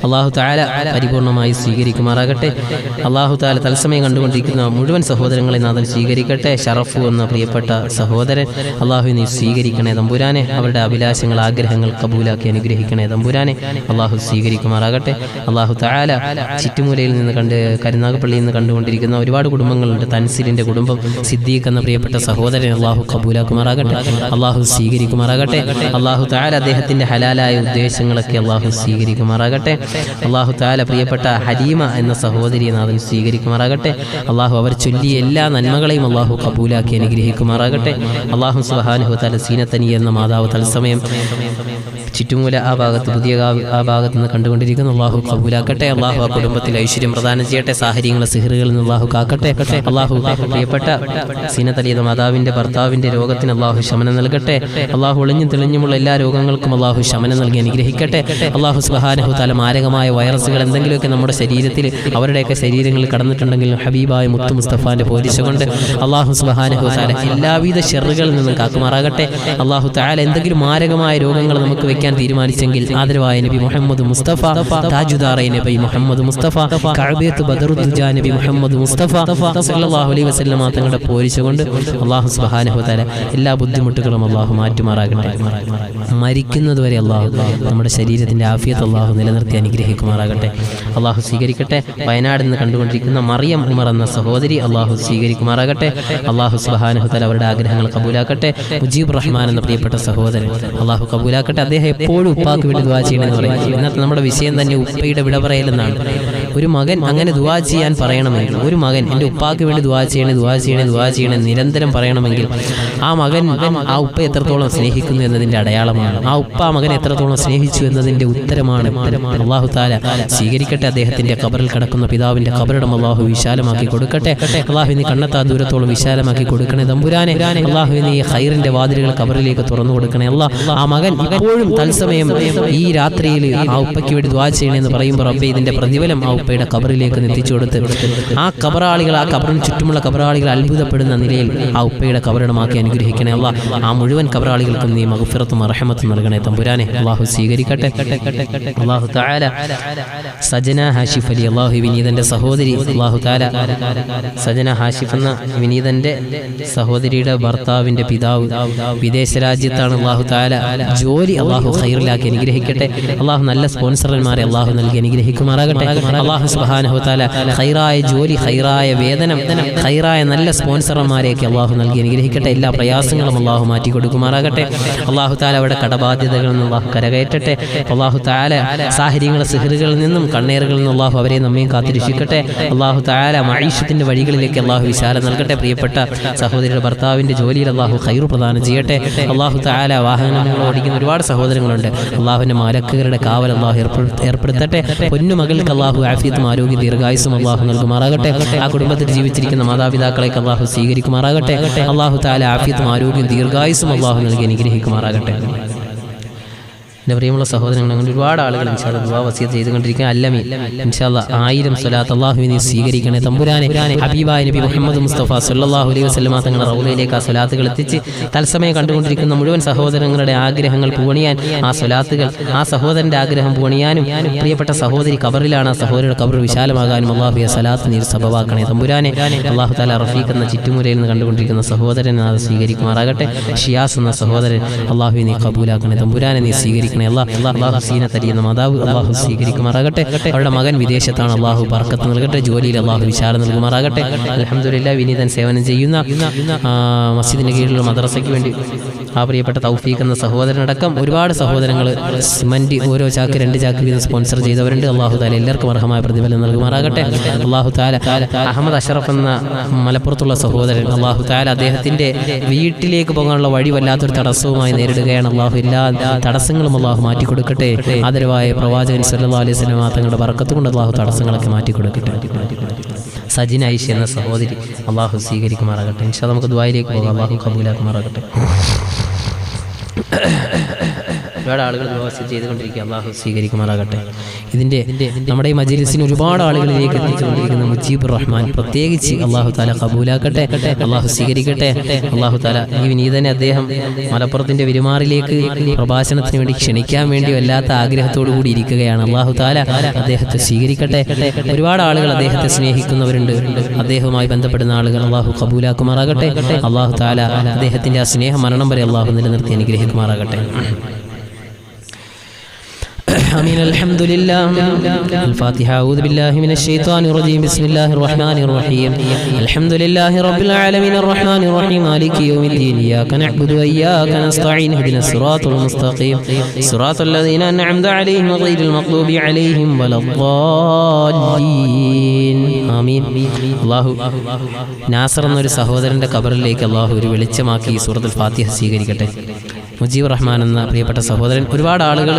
അള്ളാഹു തആല പരിപൂർണമായി സ്വീകരിക്കുമാറാകട്ടെ. അള്ളാഹു തആല തത്സമയം കണ്ടുകൊണ്ടിരിക്കുന്ന മുഴുവൻ സഹോദരങ്ങളെ നാഥൻ സ്വീകരിക്കട്ടെ. ഷറഫു എന്ന പ്രിയപ്പെട്ട സഹോദരൻ അള്ളാഹു നീ സ്വീകരിക്കണേ തമ്പുരാനെ. അവരുടെ അഭിലാഷങ്ങൾ ആഗ്രഹങ്ങൾ കബൂലാക്കി അനുഗ്രഹിക്കണേ തമ്പുരാനെ. അള്ളാഹു സ്വീകരിക്കുമാറാകട്ടെ. അള്ളാഹു തആല ചിറ്റുമൂലയിൽ നിന്ന് കരുനാഗപ്പള്ളിയിൽ നിന്ന് കണ്ടുകൊണ്ടിരിക്കുന്ന ഒരുപാട് കുടുംബങ്ങളുണ്ട്. തൻസിലിൻ്റെ കുടുംബം, സിദ്ദീഖ് എന്ന പ്രിയപ്പെട്ട സഹോദരൻ അള്ളാഹു കബൂലാക്കുമാറാകട്ടെ. അള്ളാഹു സ്വീകരിക്കുമാറാകട്ടെ. അള്ളാഹു തആല അദ്ദേഹത്തിൻ്റെ ഹലാലായ ഉദ്ദേശങ്ങളൊക്കെ അള്ളാഹു സ്വീകരിക്കുമാറാകട്ടെ. അള്ളാഹു തആല പ്രിയപ്പെട്ട ഹലീമ എന്ന സഹോദരിയെ നാഥൻ സ്വീകരിക്കുമാറാകട്ടെ. അള്ളാഹു അവർ ചൊല്ലിയ എല്ലാ നന്മകളെയും അള്ളാഹു കബൂലാക്കി അനുഗ്രഹിക്കുമാറാകട്ടെ. അള്ളാഹു സുബ്ഹാനഹു വ തആല സീനത്തനി എന്ന മാതാവ് തത്സമയം ചിറ്റുമൂല ആ ഭാഗത്ത് പുതിയ ആ ഭാഗത്ത് നിന്ന് കണ്ടുകൊണ്ടിരിക്കുന്ന അള്ളാഹു കബൂലാക്കട്ടെ. അള്ളാഹു ആ കുടുംബത്തിൽ ഐശ്വര്യം പ്രദാനം ചെയ്യട്ടെ. സാഹചര്യങ്ങളെ സിഹറുകളിൽ നിന്ന് അള്ളാഹു കാക്കട്ടെ. അള്ളാഹു പ്രിയപ്പെട്ട സീനത്തലി എന്ന മാതാവിൻ്റെ ഭർത്താവിൻ്റെ രോഗത്തിന് അള്ളാഹു ശമനം നൽകട്ടെ. അള്ളാഹു ഒളിഞ്ഞും തെളിഞ്ഞുമുള്ള എല്ലാ രോഗങ്ങൾക്കും അള്ളാഹു ശമനം നൽകി അനുഗ്രഹിക്കട്ടെ. അള്ളാഹു സുബ്ഹാനഹു വ തആല മാരകമായ വൈറസുകൾ എന്തെങ്കിലുമൊക്കെ നമ്മുടെ ശരീരത്തിൽ അവരുടെയൊക്കെ ശരീരങ്ങളിൽ കടന്നിട്ടുണ്ടെങ്കിൽ ഹബീബായ മുത്തു മുസ്തഫാന്റെ പോലീശ കൊണ്ട് അള്ളാഹു സുബ്ഹാനഹു വ തആല എല്ലാവിധ ഷെറുകളിൽ നിന്നും കാക്കുമാറാകട്ടെ. അള്ളാഹു തആല എന്തെങ്കിലും മാരകമായ രോഗങ്ങൾ നമുക്ക് വെക്കാൻ തീരുമാനിച്ചെങ്കിൽ ആദരവായ നബി മുഹമ്മദ് മുസ്തഫ, താജുദാറൈ നബി മുഹമ്മദ് മുസ്തഫ, കഅബത്ത് ബദറുദ്ദുജാ നബി മുഹമ്മദ് മുസ്തഫ സല്ലല്ലാഹു അലൈഹി വസല്ലം തങ്ങളുടെ പോലീശ കൊണ്ട് അള്ളാഹു സുബ്ഹാനഹു വ തആല എല്ലാ ബുദ്ധിമുട്ടുകളും അള്ളാഹു മാറ്റുമാറാകട്ടെ. മരിക്കുന്നതുവരെ അള്ളാഹു നമ്മുടെ ശരീരത്തിൻ്റെ ആഫിയത്ത് അള്ളാഹു നിലനിർത്തി അനുഗ്രഹിക്കുമാറാകട്ടെ. അള്ളാഹു സ്വീകരിക്കട്ടെ. വയനാട് നിന്ന് കണ്ടുകൊണ്ടിരിക്കുന്ന മറിയം ഉമർ എന്ന സഹോദരി അള്ളാഹു സ്വീകരിക്കുമാറാകട്ടെ. അള്ളാഹു സുബ്ഹാനഹു വ തആല അവരുടെ ആഗ്രഹങ്ങൾ കബൂലാക്കട്ടെ. മുജീബ് റഹ്മാൻ എന്ന പ്രിയപ്പെട്ട സഹോദരൻ അള്ളാഹു കബൂലാക്കട്ടെ. അദ്ദേഹം എപ്പോഴും ഉപ്പാക്ക് വേണ്ടി ദുആ ചെയ്യണമെന്ന് പറയും. ഇന്നത്തെ നമ്മുടെ വിഷയം തന്നെ ഉപ്പയുടെ വിട പറയലെന്നാണ്. ഒരു മകൻ അങ്ങനെ ദുആ ചെയ്യാൻ പറയണമെങ്കിൽ, ഒരു മകൻ എൻ്റെ ഉപ്പാക്ക് വേണ്ടി ദുആ ചെയ്യണേ നിരന്തരം പറയണമെങ്കിൽ ആ മകൻ ആ ഉപ്പ എത്രത്തോളം സ്നേഹിക്കുന്നു എന്നതിൻ്റെ അടയാളമാണ്. ആ ഉപ്പ ആ മകനെ എത്രത്തോളം സ്നേഹിച്ചു എന്നതിൻ്റെ ഉത്തരമാണ്. അള്ളാഹു തആല സ്വീകരിക്കട്ടെ. അദ്ദേഹത്തിൻ്റെ ഖബറിൽ കിടക്കുന്ന പിതാവിൻ്റെ ഖബറിടം അള്ളാഹു വിശാലമാക്കി കൊടുക്കട്ടെ. അള്ളാഹു നീ കണ്ണെത്താ ദൂരത്തോളം വിശാലമാക്കി കൊടുക്കണേ തമ്പുരാനെ. അള്ളാഹു നീ ഖൈറിൻ്റെ വാതിലുകൾ ഖബറിലേക്ക് തുറന്നു കൊടുക്കണേ. ആ മകൻ ഇപ്പോഴും തത്സമയം ഈ രാത്രിയിൽ ആ ഉപ്പയ്ക്ക് വേണ്ടി ദുആ ചെയ്യണമെന്ന് പറയുമ്പോൾ റബ്ബേ ഇതിൻ്റെ പ്രതിഫലം ആ ഉപ്പയുടെ ഖബറിലേക്ക് എത്തിച്ചു കൊടുത്ത് ആ ഖബറാളികൾ, ആ ഖബറിന് ചുറ്റുമുള്ള ഖബറാളികൾ അത്ഭുതപ്പെടുന്ന നിലയിൽ ആ ഉപ്പയുടെ ഖബറിടമാക്കി അനുഗ്രഹിക്കണേ. അള്ളാഹ് ആ മുഴുവൻ ഖബറാളികൾക്കും നീ മഗ്ഫിറത്തും റഹ്മത്തും നൽകണേ തമ്പുരാനെ. അള്ളാഹു സ്വീകരിക്കട്ടെ. അള്ളാഹു തആല സജന ഹാഷിഫ് അലി, അള്ളാഹു വിനീതന്റെ സഹോദരി, അള്ളാഹു തആല സജന ഹാഷിഫ് എന്ന വിനീതന്റെ സഹോദരിയുടെ ഭർത്താവിന്റെ പിതാവ് വിദേശ രാജ്യത്താണ്. അള്ളാഹു തആല ജോലി അള്ളാഹു ഖൈറിലാക്കി അനുഗ്രഹിക്കട്ടെ. അള്ളാഹു നല്ല സ്പോൺസർമാരെ അള്ളാഹു നൽകി അനുഗ്രഹിക്കുമാറാകട്ടെ. അള്ളാഹു സുബ്ഹാനഹു വ തആല ഖൈറായ ജോലി, ഖൈറായ വേതനം, ഖൈറായ നല്ല സ്പോൺസർമാരെയൊക്കെ അള്ളാഹു നൽകി അനുഗ്രഹിക്കട്ടെ. എല്ലാ പ്രയാസങ്ങളും അള്ളാഹു മാറ്റി കൊടുക്കുമാറാകട്ടെ. അള്ളാഹു തആല അവരുടെ കടബാധ്യതകളിൽ നിന്ന് അള്ളാഹു കരകയറ്റട്ടെ. അള്ളാഹു തആല സാഹചര്യങ്ങളെ സിഹറുകളിൽ നിന്നും കണ്ണേറുകളിൽ നിന്നും അള്ളാഹു അവരെ നമ്മയും കാത്തിരക്ഷിക്കട്ടെ. അള്ളാഹു തആല മഈശത്തിന്റെ വഴികളിലേക്ക് അള്ളാഹു വിശാലം നൽകട്ടെ. പ്രിയപ്പെട്ട സഹോദരിയുടെ ഭർത്താവിന്റെ ജോലിയിൽ അള്ളാഹു ഖൈർ പ്രദാനം ചെയ്യട്ടെ. അള്ളാഹു തആല വാഹനങ്ങൾ ഓടിക്കുന്ന ഒരുപാട് സഹോദരങ്ങളുണ്ട്. അള്ളാഹുവിന്റെ മലക്കുകളുടെ കാവൽ അള്ളാഹു ഏർപ്പെടുത്തട്ടെ. പൊന്നുമകൾക്ക് അള്ളാഹു ആഫിയത്തും ആരോഗ്യ ദീർഘായുസും അള്ളാഹു നൽകുമാറാകട്ടെ. ആ കുടുംബത്തിൽ ജീവിച്ചിരിക്കുന്ന മാതാപിതാക്കളെയൊക്കെ അള്ളാഹു സ്വീകരിക്കുമാറാകട്ടെ. അള്ളാഹു തആല ആഫിയത്തും ആരോഗ്യം ദീർഘായുസും അള്ളാഹു നൽകി അനുഗ്രഹിക്കുമാറാകട്ടെ. എൻ്റെ പ്രിയമുള്ള സഹോദരങ്ങൾ, അങ്ങനെ ഒരുപാട് ആളുകൾ ഇൻഷാ അല്ലാഹ് ദുആ വസിയത്ത് ചെയ്തുകൊണ്ടിരിക്കുക. അല്ലമി ഇൻഷാ അല്ലാഹ് 1000 സ്വലാത്ത് അല്ലാഹുവിനെ സ്വീകരിക്കണേ തമ്പുരാനെ. ഹബീബായ നബി മുഹമ്മദ് മുസ്തഫ സല്ലല്ലാഹു അലൈഹി വസല്ലം തങ്ങളുടെ റൗളയിലേക്ക് ആ സ്വലാത്തുകൾ എത്തിച്ച് തത്സമയം കണ്ടുകൊണ്ടിരിക്കുന്ന മുഴുവൻ സഹോദരങ്ങളുടെ ആഗ്രഹങ്ങൾ പൂവണിയാൻ ആ സ്വലാത്തുകൾ, ആ സഹോദരൻ്റെ ആഗ്രഹം പൂവണിയാനും പ്രിയപ്പെട്ട സഹോദരി ഖബറിലാണ്, ആ സഹോദരിയുടെ ഖബർ വിശാലമാകാനും അല്ലാഹു ആ സ്വലാത്ത് നീ സബബാക്കണേ തമ്പുരാനെ. അല്ലാഹു തആല റഫീഖ് എന്ന ചിറ്റുമൂലയിൽ നിന്ന് കണ്ടുകൊണ്ടിരിക്കുന്ന സഹോദരനെ അത് സ്വീകരിക്കുമാറാകട്ടെ. ഷിയാസ് എന്ന സഹോദരൻ അല്ലാഹു നീ ഖബൂലാക്കണേ തമ്പുരാനെ, നീ സ്വീകരിക്കണേ. അള്ളാഹു സീനത്തലി എന്ന മാതാവ് അള്ളാഹു സ്വീകരിക്കുമാറാകട്ടെ. അവരുടെ മകൻ വിദേശത്താണ്, അള്ളാഹു ബർക്കത്ത് നൽകട്ടെ. ജോലിയിൽ അള്ളാഹു വിശാലം നൽകുമാറാകട്ടെ. അൽഹംദുലില്ലാഹ് വിനീതൻ സേവനം ചെയ്യുന്ന മസ്ജിദിന്റെ കീഴിലുള്ള മദ്രസയ്ക്ക് വേണ്ടി ആ പ്രിയപ്പെട്ട തൗഫീഖ് എന്ന സഹോദരനടക്കം ഒരുപാട് സഹോദരങ്ങൾ സിമന്റ് ഓരോ ചാക്ക് 2 ചാക്ക് വീതം സ്പോൺസർ ചെയ്തവരുണ്ട്. അള്ളാഹു തആല എല്ലാവർക്കും അർഹമായ പ്രതിഫലം നൽകുമാറാകട്ടെ. അള്ളാഹു തആല അഹമ്മദ് അഷറഫ് എന്ന മലപ്പുറത്തുള്ള സഹോദരൻ, അള്ളാഹു തആല അദ്ദേഹത്തിന്റെ വീട്ടിലേക്ക് പോകാനുള്ള വഴി വല്ലാത്തൊരു തടസ്സവുമായി നേരിടുകയാണ്. അള്ളാഹു എല്ലാ തടസ്സങ്ങളും അള്ളാഹു മാറ്റിക്കൊടുക്കട്ടെ. ആദരവായ പ്രവാചകൻ സല്ലല്ലാഹു അലൈഹി വസല്ലം തങ്ങളുടെ ബർക്കത്ത് കൊണ്ട് അള്ളാഹു തടസ്സങ്ങളൊക്കെ മാറ്റിക്കൊടുക്കട്ടെ. സജിന ഐഷ എന്ന സഹോദരി അള്ളാഹു സ്വീകരിക്കുമാറാകട്ടെ. ഇൻഷാ അല്ലാഹ് നമുക്ക് ദുആയിലേക്ക് പോകാം. അള്ളാഹു കബൂലാക്കുമാറാകട്ടെ. ഒരുപാട് ആളുകൾ വസിയത്ത് ചെയ്തുകൊണ്ടിരിക്കുക. അള്ളാഹു സ്വീകരിക്കുമാറാകട്ടെ. ഇതിൻ്റെ നമ്മുടെ ഈ മജ്‌ലിസിന് ഒരുപാട് ആളുകളിലേക്ക് എത്തിച്ചുകൊണ്ടിരിക്കുന്ന മുജീബുർ റഹ്മാൻ പ്രത്യേകിച്ച് അള്ളാഹു താല കബൂലാക്കട്ടെ, അള്ളാഹു സ്വീകരിക്കട്ടെ. അള്ളാഹു താല ഈ വിനീതനെ അദ്ദേഹം മലപ്പുറത്തിൻ്റെ വിരുമാറിലേക്ക് പ്രഭാഷണത്തിന് വേണ്ടി ക്ഷണിക്കാൻ വേണ്ടി വല്ലാത്ത ആഗ്രഹത്തോടു കൂടി ഇരിക്കുകയാണ്. അള്ളാഹു താല അദ്ദേഹത്തെ സ്വീകരിക്കട്ടെ. ഒരുപാട് ആളുകൾ അദ്ദേഹത്തെ സ്നേഹിക്കുന്നവരുണ്ട്, അദ്ദേഹവുമായി ബന്ധപ്പെടുന്ന ആളുകൾ. അള്ളാഹു കബൂലാക്കുമാറാകട്ടെ. അള്ളാഹു താല അദ്ദേഹത്തിൻ്റെ ആ സ്നേഹം മരണം വരെ അള്ളാഹു നിലനിർത്തി അനുഗ്രഹിക്കുമാറാകട്ടെ. آمين. الحمد لله. الفاتحة. أعوذ بالله من الشيطان الرجيم. بسم الله الرحمن الرحيم. الحمد لله رب العالمين الرحمن الرحيم مالك يوم الدين. إياك نعبد وإياك نستعين. اهدنا الصراط المستقيم صراط الذين أنعمت عليهم غير المغضوب عليهم ولا الضالين. ആമീൻ. അല്ലാഹു നാസർ എന്നൊരു സഹോദരൻ്റെ ഖബറിലേക്ക് അല്ലാഹു ഒരു വെളിച്ചമാക്കി ഈ സൂറത്തുൽ ഫാത്തിഹ സ്വീകരിക്കട്ടെ. മുജീബ് റഹ്മാൻ എന്ന പ്രിയപ്പെട്ട സഹോദരൻ ഒരുപാട് ആളുകൾ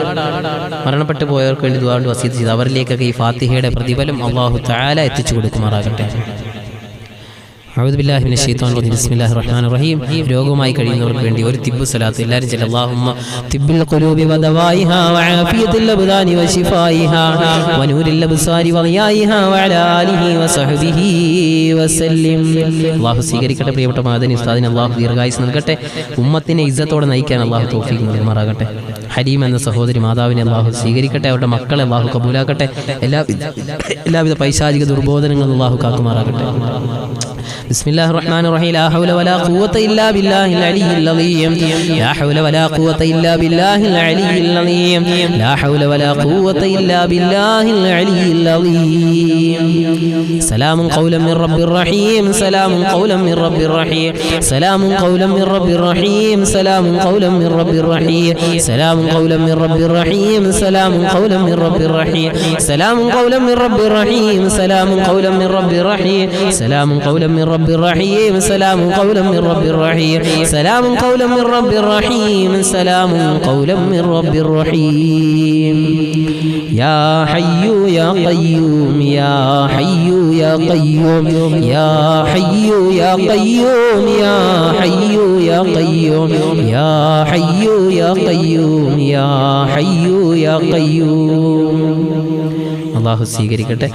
മരണപ്പെട്ടു പോയവർക്ക് വേണ്ടി ദുആ കൊണ്ട് വസിയത്ത് ചെയ്തു. അവരിലേക്കൊക്കെ ഈ ഫാത്തിഹയുടെ പ്രതിഫലം അല്ലാഹു തആല എത്തിച്ചു കൊടുക്കുമാറാകട്ടെ. അഊദു ബില്ലാഹി മിനശ് ശൈത്വാനിർ റജീം. ബിസ്മില്ലാഹിർ റഹ്മാനിർ റഹീം. രോഗമായി കഴിയുന്നവർക്ക് വേണ്ടി ഒരു തിബ്ബു സലാത്ത് എല്ലാവരും ചൊല്ലുക. അല്ലാഹുമ്മ തിബ്ബിൽ ഖുലൂബി വദവായിഹാ വആഫിയത്തുൽ അബ്ദാനി വശിഫായിഹാ വനൂരിൽ അബ്സാരി വളിയായിഹാ വഅലാ ആലിഹി വസഹ്ബിഹി വസല്ലിം. അല്ലാഹു സ്വീകരിക്കട്ടെ. പ്രിയപ്പെട്ട മാദനി ഉസ്താദിന് അല്ലാഹു ദീർഘായുസ്സ് നൽകട്ടെ. ഉമ്മത്തിനെ ഇസ്സത്തോടെ നയിക്കാൻ അല്ലാഹു തൗഫീഖ് നൽകുമാറാകട്ടെ. ഹലീം എന്ന സഹോദരി മാതാവിനെ അല്ലാഹു സ്വീകരിക്കട്ടെ. അവരുടെ മക്കളെ അല്ലാഹു കബൂലാക്കട്ടെ. എല്ലാവിധ പൈശാചിക ദുർബോധനങ്ങളും അല്ലാഹു കാക്കുമാറാകട്ടെ. بسم الله الرحمن الرحيم. لا حول ولا قوة إلا بالله العلي العظيم. لا حول ولا قوة إلا بالله العلي العظيم. لا حول ولا قوة إلا بالله العلي العظيم. سلام قولا من رب الرحيم. سلام قولا من رب الرحيم. سلام قولا من رب الرحيم. سلام قولا من رب الرحيم. سلام قولا من رب الرحيم. سلام قولا من رب الرحيم. سلام قولا من رب الرحيم. سلام قولا من رب الرحيم. سلام قولا من رب الرحيم. سلام قولا من رب الرحيم. سلام قولا من رب الرحيم. سلام قولا من رب الرحيم. يا حي يا قيوم. يا حي يا قيوم. يا حي يا قيوم. يا حي يا قيوم. يا حي يا قيوم. يا حي يا قيوم. الله സ്വീകരിക്കട്ടെ.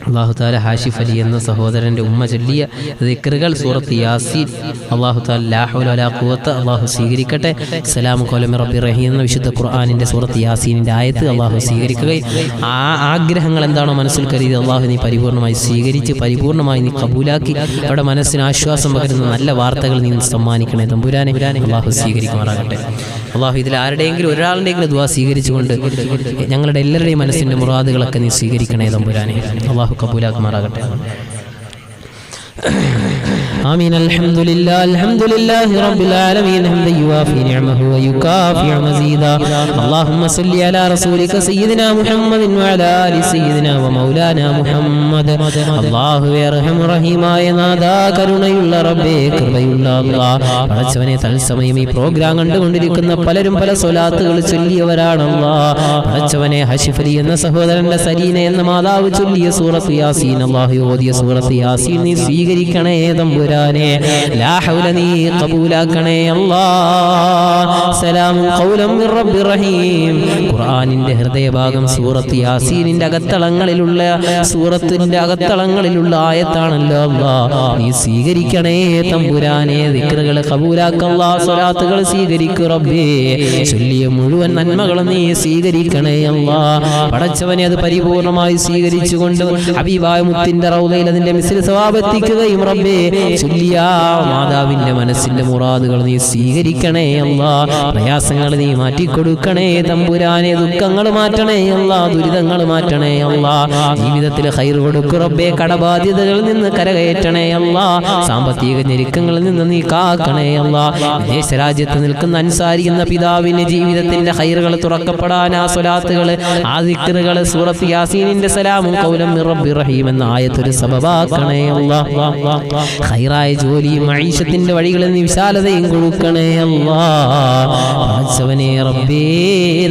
അല്ലാഹു തആല ഹാഷിഫ് അലി എന്ന സഹോദരൻ്റെ ഉമ്മ ചൊല്ലിയ ദിക്റുകൾ സൂറത്ത് യാസീൻ അല്ലാഹു തആല ലാ ഹൗല വലാ ഖുവത അല്ലാഹു സ്വീകരിക്കട്ടെ. സലാമു ഖൗലൻ മിർ റബ്ബിർ റഹീം എന്ന വിശുദ്ധ ഖുർആനിൻ്റെ സൂറത്ത് യാസീനിൻ്റെ ആയത്ത് അല്ലാഹു സ്വീകരിക്കുകയും ആ ആഗ്രഹങ്ങൾ എന്താണോ മനസ്സിൽ കരുതിയത് അല്ലാഹു നീ പരിപൂർണമായി സ്വീകരിച്ച് പരിപൂർണമായി നീ കബൂലാക്കി അവരുടെ മനസ്സിന് ആശ്വാസം പകരുന്ന നല്ല വാർത്തകൾ നീ സമ്മാനിക്കണേ തമ്പുരാനെ. അല്ലാഹു സ്വീകരിക്കുമാറാകട്ടെ. അല്ലാഹു ഇതിൽ ആരുടെയെങ്കിലും ഒരാളുടെയെങ്കിലും ദുആ സ്വീകരിച്ചുകൊണ്ട് ഞങ്ങളുടെ എല്ലാവരുടെയും മനസ്സിൻ്റെ മുറാദുകളൊക്കെ നീ സ്വീകരിക്കണേ തമ്പുരാനെ. അല്ലാഹു കബൂലാക്കുമാറാകട്ടെ. آمين. الحمد لله. الحمد لله رب العالمين حمدا يوافي نعمه ويكافئ مزيدا. اللهم صل على رسولك سيدنا محمد وعلى آل سيدنا ومولانا محمد. الله يرحم റഹീമായ നാഥാ, കരുണയുള്ള റബ്ബേ, കൃപയുള്ള അല്ലാഹ്, പടച്ചവനെ തത്സമയം ഈ പ്രോഗ്രാം കണ്ടുകൊണ്ടിരിക്കുന്ന പലരും പല സ്വലാത്തുകൾ ചൊല്ലിയവരാണല്ലാഹ്. പടച്ചവനെ ഹാഷിഫ് അലി എന്ന സഹോദരന്റെ സലീന എന്ന മാതാവ് ചൊല്ലിയ സൂറത്ത് യാസീൻ അല്ലാഹു ഓതിയ സൂറത്ത് യാസീൻ നീ സ്വീകരിക്കണേ തമ്പുരാനെ. ലാ ഹൗല നീ ഖബൂലാക്കണേ അല്ലാഹ്. സലാമുൻ ഖൗലൻ മിർ റബ്ബിർ റഹീം. ഖുർആനിന്റെ ഹൃദയഭാഗം സൂറത്ത് യാസീനിന്റെ അകത്തളങ്ങളിലുള്ള ആയത്താണല്ലോ അല്ലാഹ്. നീ സ്വീകരിക്കണേ തമ്പുരാനെ. ദിക്റുകൾ ഖബൂലാക്കല്ലാ, സ്വലാത്തുകൾ സ്വീകരിക്കു റബ്ബേ. ചൊല്ലിയ മുഴുവൻ നന്മകളും നീ സ്വീകരിക്കണേ അല്ലാഹ്. പടച്ചവനെ അത് പരിപൂർണമായി സ്വീകരിച്ചുകൊണ്ട് ഹബീബായ മുത്തിന്റെ റൗളയിൽ അതിന്റെ മിസ്ൽ സവാബ് എത്തിക്കുകയും റബ്ബേ ചൊല്ലിയ മാതാവിന്റെ മനസ്സിന്റെ മുറാദുകൾ നീ സ്വീകരിക്കണേ അല്ലാഹ്. പ്രയാസങ്ങൾ നീ മാറ്റിക്കൊടുക്കണേ തമ്പുരാനെ. ദുഃഖങ്ങൾ മാറ്റണേ അല്ലാഹ്, ദുരിതങ്ങൾ മാറ്റണേ അല്ലാഹ്. ജീവിതത്തിൽ ഖൈർ കൊടുക്കു റബ്ബേ. കടബാധ്യതകളിൽ നിന്ന് കരകയറ്റണേ അല്ലാഹ്. സാമ്പത്തിക ഞെരുക്കങ്ങളിൽ നിന്ന് നീ കാക്കണേ അല്ലാഹ്. വിദേശ രാജ്യത്ത് നിൽക്കുന്ന അൻസാരി എന്ന പിതാവിന്റെ ജീവിതത്തിന്റെ ഖൈറുകൾ തുറക്കപ്പെടാൻ ആ സ്വലാത്തുകൾ, ആ ദിക്റുകൾ, സൂറത്ത് യാസീനിന്റെ സലാമുൻ ഖൗലൻ മിർ റബ്ബിർ റഹീം എന്ന ആയത്തൊരു സബബാക്കണേ അല്ലാഹ്. ഖൈറായ ജോലിയും മഈശത്തിന്റെ വഴികളിൽ നീ വിശാലതയും കൊടുക്കണേ അല്ലാഹ്. പടച്ചവനെ റബ്ബേ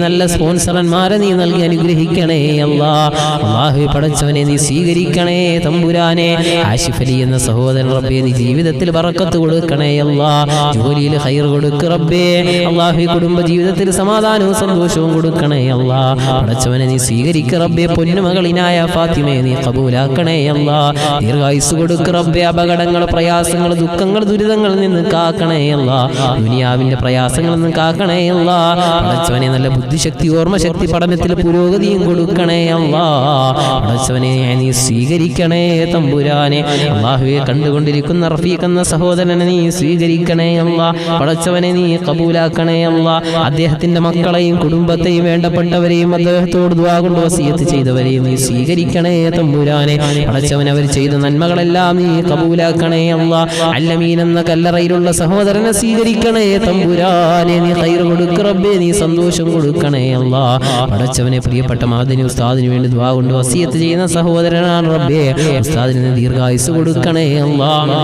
നല്ല സ്പോൺസർമാരെ നീ നൽകി അനുഗ്രഹിക്കണേ അല്ലാഹ്. അല്ലാഹുവേ പടച്ചവനെ നീ സ്വീകരിക്കണേ തമ്പുരാനെ. ആഷിഫ് അലി എന്ന സഹോദരൻ റബ്ബേ നീ ജീവിതത്തിൽ ബറക്കത്ത് കൊടുക്കണേ അല്ലാഹ്. ജോലിയിൽ ഖൈർ കൊടുക്ക് റബ്ബേ. അല്ലാഹുവേ കുടുംബ ജീവിതത്തിൽ സമാധാനവും സന്തോഷവും കൊടുക്കണേ അല്ലാഹ്. പടച്ചവനെ നീ സ്വീകരിക്ക റബ്ബേ. പൊന്നുമകളിനായ ഫാത്തിമയെ നീ ഖബൂലാക്കണേ അല്ലാഹ്. ദീർഘായുസ് കൊടുക്ക് റബ്ബേ. അപകടങ്ങൾ, പ്രയാസങ്ങൾ, ദുഃഖങ്ങൾ, ദുരിതങ്ങളിൽ നിന്ന് കാക്കണേ അല്ലാഹ്. ദുനിയാവിന്റെ പ്രയാസങ്ങളിൽ നിന്ന് കാക്കണേ അല്ലാഹ്. പടച്ചവനെ നല്ല ബുദ്ധിശക്തി, ഓർമ്മശക്തി, പഠനത്തിൽ പുരോഗതിയും കൊടുക്കണേ അല്ലാഹ്. പടച്ചവനെ നീ സ്വീകരിക്കണേ തമ്പുരാനെ. അല്ലാഹുവേ കണ്ടുകൊണ്ടിരിക്കുന്ന റഫീഖ് എന്ന സഹോദരനെ നീ സ്വീകരിക്കണേ അല്ലാഹ്. പടച്ചവനെ നീ ഖബൂലാക്കണേ അല്ലാഹ്. അദ്ദേഹത്തിന്റെ മക്കളെയും കുടുംബത്തെയും വേണ്ടപ്പെട്ടവരെയും അദ്ദേഹത്തോട് ദുആ കൊണ്ട് വസിയത്ത് ചെയ്തവരെയും നീ സ്വീകരിക്കണേ തമ്പുരാനെ. പടച്ചവൻ അവർ ചെയ്ത നന്മകളെല്ലാം നീ ഖബൂലാക്കണേ അല്ലാഹ്. അല്ലമീൻ എന്ന കല്ലറയിലുള്ള സഹോദരനെ സ്വീകരിക്കണേ തമ്പുരാനെ. നീ ഖൈർ കൊടുക്ക് റബ്ബേ. നീ സന്തോഷം കൊടുക്കണേ അല്ലാഹ്. പടച്ചവനെ പ്രിയപ്പെട്ട മഅദനി ഉസ്താദിന് വേണ്ടി ദുആ കൊണ്ട് വസിയത്ത് ചെയ്യുന്ന സഹോദരനാണ് റബ്ബേ. ഉസ്താദിന് ദീർഘായുസ് കൊടുക്കണേ അല്ലാഹ്.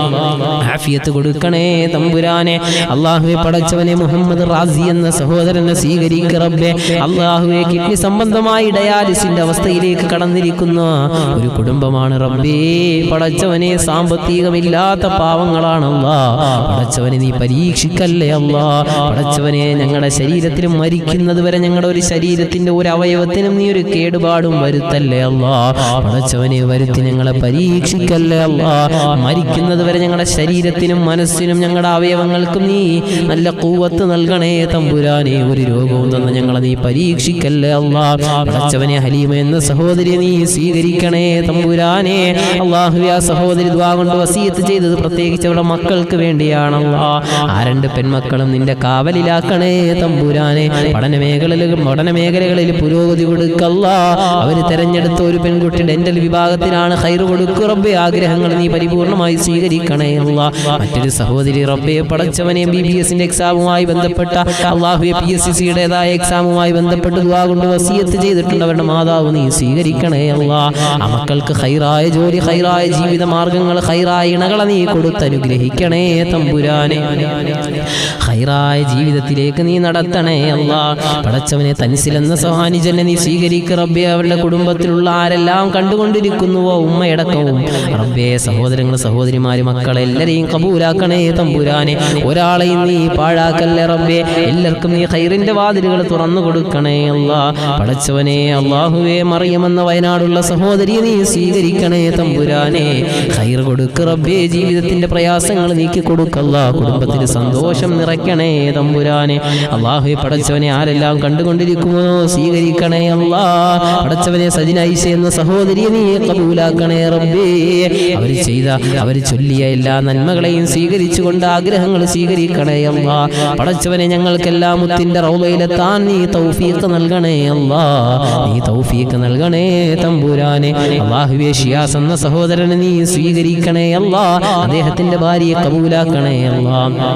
ആഫിയത്ത് കൊടുക്കണേ തമ്പുരാനെ. അല്ലാഹുവേ പടച്ചവനെ മുഹമ്മദ് റാസി എന്ന സഹോദരനെ സ്വീകരിക്ക റബ്ബേ. അല്ലാഹുവേ കിഡ്നി സംബന്ധമായി ഡയാലിസിന്റെ അവസ്ഥയിലേക്ക് കടന്നിരിക്കുന്ന ഒരു കുടുംബമാണ് റബ്ബേ. പടച്ചവനെ സാമ്പത്തികമില്ലാത്ത പാവങ്ങളാണ് അല്ലാഹ്. പടച്ചവനെ നീ പരീക്ഷിക്കല്ലേ അല്ലാഹ്. പടച്ചവനെ ഞങ്ങളുടെ ശരീരത്തിൽ മരിക്കുന്നത് വരെ ഞങ്ങളുടെ ഒരു ശരീരത്തിന്റെ ഒരു അവയവത്തിനും നീ ഒരു കേടുപാടും വരുത്തല്ലേ അല്ലാഹ്. പടച്ചവനെ വരുത്തി ഞങ്ങളെ പരീക്ഷിക്കല്ലേ അല്ലാഹ്. മരിക്കുന്നത് വരെ ഞങ്ങളുടെ ശരീരത്തിനും മനസ്സിനും ഞങ്ങളുടെ അവയവങ്ങൾക്കും നീ നല്ല ഖുവ്വത്ത് നൽകണേ തമ്പുരാനെ. ഒരു രോഗവും തന്ന് ഞങ്ങളെ നീ പരീക്ഷിക്കല്ലേ അല്ലാഹ്. പടച്ചവനെ ഹലീമ എന്ന സഹോദരിയെ നീ സ്വീകരിക്കണേ തമ്പുരാനെ. അല്ലാഹുവേ ആ സഹോദരി ദുആ കൊണ്ട് വസിയത്ത് ചെയ്തത് പ്രത്യേകിച്ച് അവരുടെ മക്കൾക്ക് വേണ്ടിയാണ് അല്ലാഹ്. ആ രണ്ട് പെൺമക്കളും നിന്റെ കാവലിലാക്കണേ തമ്പുരാനെ. പഠനമേഖലകളിൽ പുരോഗതി കൊടുക്കല്ലാ. അവര് തെരഞ്ഞെടുത്ത ഒരു പെൺകുട്ടി ഡെന്റൽ വിഭാഗത്തിലാണ്. ഖൈർ കൊടുക്കു റബ്ബേ. ആഗ്രഹങ്ങൾ നീ പരിപൂർണമായി സ്വീകരിക്കണേ അല്ലാഹ്. മറ്റൊരു സഹോദരി റബ്ബേ പടച്ചവനെ BBSന്റെ എക്സാമുമായി ബന്ധപ്പെട്ട അല്ലാഹുവേ PSCയുടേതായ എക്സാമുമായി ബന്ധപ്പെട്ട് ദുആ കൊണ്ട് വസിയത്ത് ചെയ്തിട്ടുണ്ട്. അവരുടെ മാതാവ് നീ സ്വീകരിക്കണേ അല്ലാഹ്. ആ മക്കൾക്ക് ഖൈറായ ജോലി, ഖൈറായ ജീവിത മാർഗങ്ങൾ, ഖൈറായ ഇണകളെ നീ കൊടുത്ത് അനുഗ്രഹിക്കണേ തമ്പുരാനെ. ഖൈറായ ജീവിതത്തിലേക്ക് നീ നടത്തണേ അല്ലാഹ്. പടച്ചവനെ തൻസിൽ എന്ന സഹാനിജനെ നീ സ്വീകരിക്ക റബ്ബേ. അവരുടെ കുടുംബത്തിലുള്ള ആരെല്ലാം കണ്ടുകൊണ്ടിരിക്കുന്നുവോ ഉമ്മയടക്കവും റബ്ബേ, സഹോദരങ്ങൾ, സഹോദരിമാര്, മക്കളെല്ലാരെയും ഖബൂലാക്കണേ തമ്പുരാനെ. ഒരാളെയും നീ പാഴാക്കല്ലേ റബ്ബേ. എല്ലാവർക്കും നീ ഖൈറിന്റെ വാതിലുകൾ തുറന്നു കൊടുക്കണേ അല്ലാഹ്. പടച്ചവനെ അല്ലാഹുവേ മറിയം എന്ന വയനാടുള്ള സഹോദരിയെ നീ സ്വീകരിക്കണേ തമ്പുരാനെ. ഖൈർ കൊടുക്ക് റബ്ബേ. ജീവിതത്തിന്റെ പ്രയാസങ്ങൾ നീക്കി കൊടുക്കല്ലാ. കുടുംബത്തിൽ സന്തോഷം നിറയ്ക്കണേ തമ്പുരാനെ. അല്ലാഹുവേ പടച്ചവനെ ആരെല്ലാം കണ്ടുകൊണ്ടിരിക്കുമോ സ്വീകരിക്കണേ അല്ലാഹ്. പടച്ചവനെ സജിന ഐഷ എന്ന സഹോദരിയെ നീ ഖബൂലാക്കണേ റബ്ബേ. അവർ ചൊല്ലിയ എല്ലാ നന്മകളെയും സ്വീകരിച്ചുകൊണ്ട് ആഗ്രഹങ്ങൾ സ്വീകരിക്കണേ അല്ലാഹ്. പടച്ചവനെ ഞങ്ങൾക്കെല്ലാം മുത്തിന്റെ റൗളയിലെത്താൻ നീ തൗഫീഖ് നൽകണേ അല്ലാഹ്. നീ തൗഫീഖ് നൽകണേ തമ്പുരാനെ. അല്ലാഹുവേ ഷിയാസ് എന്ന സഹോദരനെ നീ സ്വീകരിക്കണേ അല്ലാഹ്. അദ്ദേഹത്തിന്റെ ഭാര്യയെ ഖബൂലാക്കണേ അല്ലാഹ്.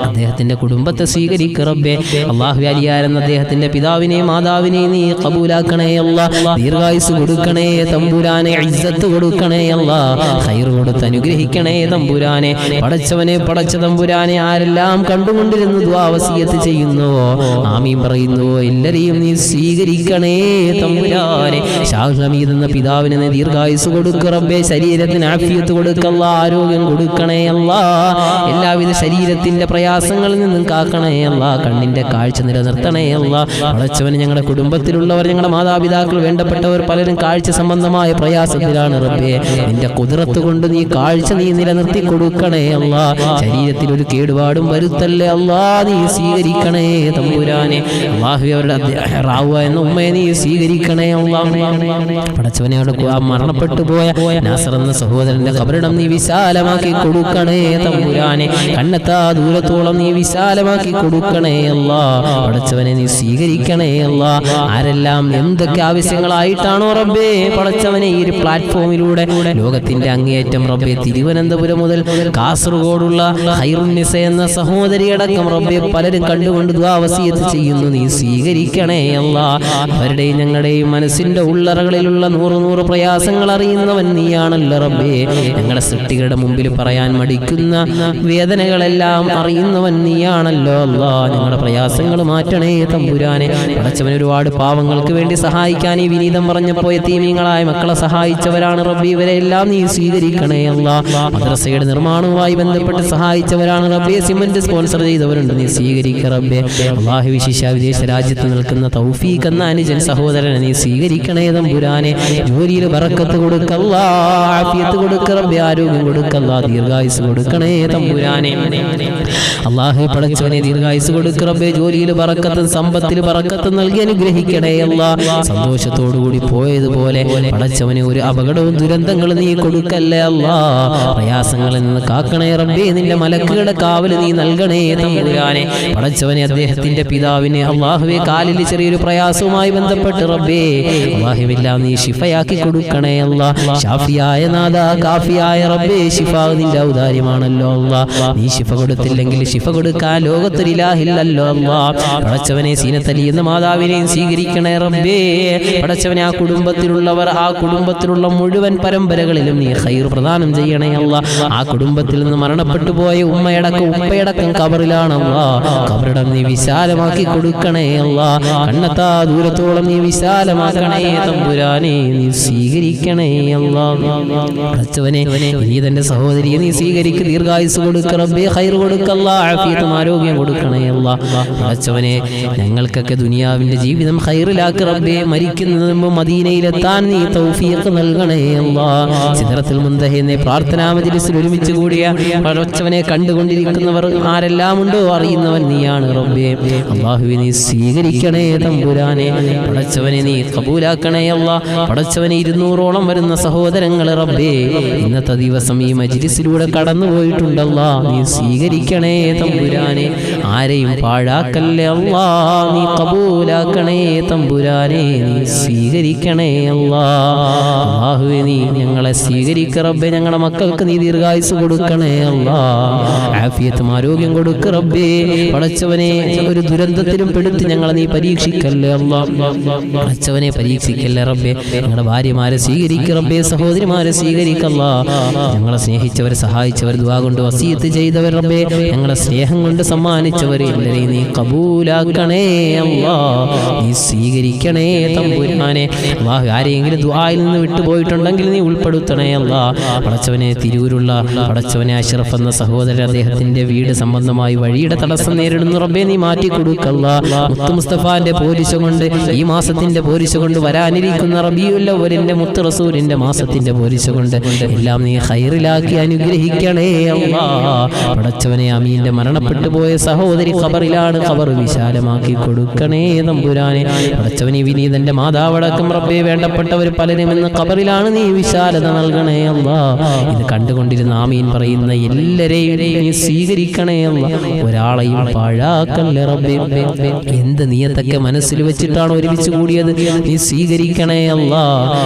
അദ്ദേഹത്തിന്റെ കുടുംബത്തെ സ്വീകരിക്ക റബ്ബേ. അല്ലാഹുവേ അലിയാർ എന്ന അദ്ദേഹത്തിന്റെ പിതാവിനെയും മാതാവിനെയും നീ ഖബൂലാക്കണേ അല്ലാഹ്. ദീർഘായുസ് കൊടുക്കണേ തമ്പുരാനെ. ഇസ്സത്ത് കൊടുക്കണേ അല്ലാഹ്. ഖൈർ കൊടുത്ത് അനുഗ്രഹിക്കണേ തമ്പുരാനെ. പടച്ചവനെ പടച്ച തമ്പുരാനെ ആരെല്ലാം കണ്ടുകൊണ്ടിരുന്നു ദുആ വസിയത്ത് ചെയ്യുന്നുവോ, ആമീൻ പറയുന്നുവോ, എല്ലാരെയും നീ സ്വീകരിക്കണേ തമ്പുരാനെ. ഷാഹ് ഹമീദ് എന്ന പിതാവിനെ നീ ദീർഘായുസ് കൊടുക്ക റബ്ബേ. ശരീരത്തിന് ആഫിയത്ത് കൊടുക്കല്ല, ആരോഗ്യം കൊടുക്കണേ അല്ലാഹ്. എല്ലാവിധ ശരീരത്തിന്റെ പ്രയാസങ്ങളിൽ നിന്നും കാക്കണേ അല്ലാഹ്. കണ്ണിന്റെ കാഴ്ച നിലനിർത്തണേ അല്ലാഹ്. പടച്ചവനെ ഞങ്ങളുടെ കുടുംബത്തിലുള്ളവർ, ഞങ്ങളുടെ മാതാപിതാക്കൾ, വേണ്ടപ്പെട്ടവർ പലരും കാഴ്ച സംബന്ധമായ പ്രയാസത്തിലാണ് റബ്ബേ. നിന്റെ ഖുദ്റത്ത് കൊണ്ട് നീ കാഴ്ച നീ നിലനിർത്തി കൊടുക്കണേ അല്ലാഹ്. ശരീരത്തിൽ ഒരു കേടുപാടും വരുത്തല്ലേ അല്ലാഹ്. നീ സ്വീകരിക്കണേ തമ്പുരാനെ. അല്ലാഹുവേ അവരുടെ റാവുവ എന്ന ഉമ്മയെ നീ സ്വീകരിക്കണേ അല്ലാഹ്. പടച്ചവനെ അവിടെ മരണപ്പെട്ടു പോയ നാസർ എന്ന സഹോദരന്റെ ഖബറിടം നീ വിശാലമാക്കി കൊടുക്കണേ തമ്പുരാനെ. കണ്ണെത്താ ദൂരത്തോളം നീ വിശാലമാക്കി കൊടുക്കണേ അല്ലാ. പടച്ചവനെ നീ സ്വീകരിക്കണേ അല്ലാ. ആരെല്ലാം എന്തൊക്കെ ആവശ്യങ്ങളായിട്ടാണോ റബ്ബേ പടച്ചവനെ ഈ ഒരു പ്ലാറ്റ്ഫോമിലൂടെ ലോകത്തിന്റെ അങ്ങേയറ്റം റബ്ബേ തിരുവനന്തപുരം മുതൽ കാസർഗോഡുള്ള ഖൈറുന്നിസ എന്ന സഹോദരിയടക്കം റബ്ബേ പലരും കണ്ടുകൊണ്ട് ദുആ വസിയത്ത് ചെയ്യുന്നു. നീ സ്വീകരിക്കണേ അല്ലാ. അവരുടെയും ഞങ്ങളുടെയും മനസ്സിന്റെ ഉള്ളറകളിലുള്ള 100 പ്രയാസങ്ങൾ അറിയുന്നവൻ നീയാണല്ലോ റബ്ബേ. ഞങ്ങളുടെ സൃഷ്ടികളുടെ മുമ്പിൽ പറയാൻ മടിക്കുന്ന വേദനകളെല്ലാം അറിയുന്നവൻ നീയാണല്ലോ അല്ലാ. ഞങ്ങളുടെ പ്രയാസങ്ങൾ മാറ്റണേ തമ്പുരാനെ. പടച്ചവൻ ഒരുപാട് പാവങ്ങൾക്ക് വേണ്ടി സഹായിക്കാൻ ഈ വിനീതം പറഞ്ഞപ്പോൾ യതീമീങ്ങളായ മക്കളെ സഹായിച്ചവരാണ് റബ്ബേ. ഇവരെ എല്ലാം നീ സ്വീകരിക്കണേ അല്ലാ. മദ്രസയുടെ നിർമ്മാണവുമായി ബന്ധപ്പെട്ട് സഹായിച്ചവരാണ് റബ്ബേ. സിമന്റ് സ്പോൺസർ ചെയ്തവരുണ്ട്, നീ സ്വീകരിക്ക റബ്ബേ. അല്ലാഹു വിശിഷ്യ വിദേശ രാജ്യത്ത് നിൽക്കുന്ന തൗഫീഖ് എന്ന അനുജൻ സഹോദരനെ നീ സ്വീകരിക്കണേ തമ്പുരാനെ. ജോലിയിൽ ബറക്കത്ത് കൊടുക്കല്ലാ, ആഫിയത്ത് കൊടുക്ക റബ്ബേ, ആരോഗ്യം കൊടുക്കല്ലാ, ദീർഘായുസ് കൊടുക്കണേ തമ്പുരാനെ. അല്ലാഹു പടച്ചവനെ ദീർഘായുസ് കൊടുക്ക റബ്ബേ. ജോലിയിൽ ബറക്കത്തും സമ്പത്തിൽ ബറക്കത്തും നൽകി അനുഗ്രഹിക്കണേ അല്ലാ. സന്തോഷത്തോടുകൂടി പോയതുപോലെ പടച്ചവനെ ഒരു അപകടവും ദുരന്തങ്ങളും നീ കൊടുക്കല്ലേ അല്ലാ. പ്രയാസങ്ങളിൽ നിന്ന് കാക്കണേ റബ്ബേ. നിന്റെ മലക്കുകളുടെ കാവൽ നീ നൽകണേ തമ്പുരാനെ. പടച്ചവനെ അദ്ദേഹത്തിന്റെ പിതാവിനെ അല്ലാഹുവേ കാലിൽ ചെറിയൊരു പ്രയാസവുമായി ബന്ധപ്പെട്ട് റബ്ബേ അല്ലാഹുവെല്ലാം നീ ശിഫയാക്കി കൊടുക്കണേ അല്ലാ. ഷാഫിയായ നാദ കാഫിയായ റബ്ബേ, ശിഫ നിന്റെ ഔദാര്യമാണല്ലോ അല്ലാ. നീ ശിഫ കൊടുത്തില്ലെങ്കിൽ ശിഫ കൊടുക്കാൻ ലോകത്തൊരിലാഹില്ലല്ലോ അല്ലാ. പടച്ചവനെ സീനത്തലി എന്ന മാതാവിനെയും സ്വീകരിക്കണേ റബ്ബേ. പടച്ചവനെ ആ കുടുംബത്തിലുള്ളവർ, ആ കുടുംബത്തിലുള്ള മുഴുവൻ പരമ്പരകളിലും നീ ഖൈർ പ്രദാനം ചെയ്യണേ അല്ലാ. ആ കുടുംബത്തിൽ നിന്ന് മരണപ്പെട്ടു പോയ ഉപ്പയടക്കം കബറിലാണ് അല്ലാ. കബറിടം നീ വിശാലമാക്കി കൊടുക്കണേ അല്ലാ. കണ്ണെത്താ ദൂരത്തോളം നീ വിശാലമാക്കണേ തമ്പുരാനെ. നീ സ്വീകരിക്കണേ അല്ലാ. പടച്ചവനെ നീ തന്റെ സഹോദരിയെ നീ സ്വീകരിക്ക്, ദീർഘായുസ് കൊടുക്ക റബ്ബേ, ഖൈർ കൊടുക്കല്ലാ, ആഫിയത്തും ആരോഗ്യം കൊടുക്കണേ അല്ലാ. പടച്ചവനെ ഞങ്ങൾക്കൊക്കെ ദുനിയാവിന്റെ ജീവിതം ഖൈറിലാക്ക് റബ്ബേ. മരിക്കുന്നതിന് മുമ്പ് മദീനയിലെത്താൻ നീ തൗഫീഖ് നൽകണേ അല്ലാ. സിദ്റത്തുൽ മുൻതഹ എന്ന പ്രാർത്ഥനാ മജ്ലിസിൽ ഒരുമിച്ച് കൂടിയ പടച്ചവനെ കണ്ടുകൊണ്ടിരിക്കുന്നവർ ആരെല്ലാം ഉണ്ടോ അറിയുന്നവൻ നീയാണ് റബ്ബേ. അല്ലാഹുവേ നീ സ്വീകരിക്കണേ തമ്പുരാനെ. പടച്ചവനെ നീ കബൂലാക്കണേ അല്ലാ. പടച്ചവനെ 200ഓളം വരുന്ന സഹോദരങ്ങൾ റബ്ബേ ഇന്നത്തെ ദിവസം ഈ മജ്ലിസിലൂടെ കടന്നു പോയിട്ടുണ്ടല്ലാ. നീ സ്വീകരിക്കണേ തമ്പുരാനെ. ആരെയും പാഴാക്കല്ലേ അല്ലാ. നീ കബൂലാക്കണേ തമ്പുരാനെ. നീ സ്വീകരിക്കണേ അല്ലാ. അല്ലാഹുവേ നീ ഞങ്ങളെ സ്വീകരിക്ക റബ്ബേ. ഞങ്ങളുടെ മക്കൾക്ക് നീ ദീർഘായുസ് കൊടുക്കണേ അല്ലാ. ആഫിയത്തും ആരോഗ്യം കൊടുക്ക റബ്ബേ. പടച്ചവനെ ഒരു ദുരന്തത്തിലും പെടുത്തി ഞങ്ങളെ നീ പരീക്ഷിക്കല്ലേ അല്ലാ. പടച്ചവനെ പരീക്ഷിക്കല്ലേ റബ്ബേ. ഞങ്ങളുടെ ഭാര്യമാരെ സ്വീകരിക്ക റബ്ബേ, സഹോദരിമാരെ സ്വീകരിക്കല്ലാ. ഞങ്ങളെ സ്നേഹിച്ചവർ, സഹായിച്ചവർ, ദുആ കൊണ്ട് വസിയത്ത് ചെയ്തവർ റബ്ബേ, ഞങ്ങളെ സ്നേഹം കൊണ്ട് സമ്മാനിച്ചവർ എല്ലാവരെയും നീ കബൂലാക്കണേ അല്ലാ. നീ സ്വീകരിക്കണേ തമ്പുരാനെ. അല്ലാഹു ആരെയെങ്കിലും ദുആയിൽ നിന്ന് വിട്ടുപോയിട്ടുണ്ടെങ്കിൽ നീ ഉൾപ്പെടുത്തണേ അല്ലാ. പടച്ചവനെ തിരൂരുള്ള പടച്ചവനെ അഷ്റഫ് എന്ന സഹോദരൻ, അദ്ദേഹത്തിന്റെ വീട് സംബന്ധമായി വഴിയുടെ തടസ്സം നേരിടുന്നു റബ്ബേ, നീ മാറ്റി കൊടുക്കല്ലാ. മുത്ത് മുസ്തഫാന്റെ പോരിശ കൊണ്ട്, ഈ മാസത്തിന്റെ പോരിശ കൊണ്ട്, വരാനിരിക്കുന്ന റബീഉൽ അവ്വലിന്റെ മുത്ത് റസൂലിന്റെ മാസത്തിന്റെ പോരിശ കൊണ്ട് എല്ലാം നീ ഖൈറിലാക്കി അനുഗ്രഹിക്കണേ അല്ലാ. പടച്ചവനെ അമീന്റെ മരണപ്പെട്ടു പോയ സഹോദരി ഖബറിലാണ്, ഖബർ വിശാലമാക്കി കൊടുക്കണേ തമ്പുരാനെ. പടച്ചവനെ വിനീതന്റെ മാതാവടക്കം റബ്ബേ വേണ്ടപ്പെട്ടവർ പലരും ഇന്ന് ഖബറിലാണ്, നീ വിശാലത നൽകണേ അല്ലാ. ഇത് കണ്ടുകൊണ്ടിരുന്ന ആമീൻ പറയുന്ന എല്ലാരെയും നീ സ്വീകരിക്കണേ അല്ലാ. ഒരാളെയും പാഴാക്കല്ലേ റബ്ബേ. എന്ത് നിയത്തൊക്കെ മനസ്സിൽ വെച്ചിട്ടാണ് ഒരുമിച്ച് കൂടിയത്, നീ സ്വീകരിക്കണേ അല്ലാ.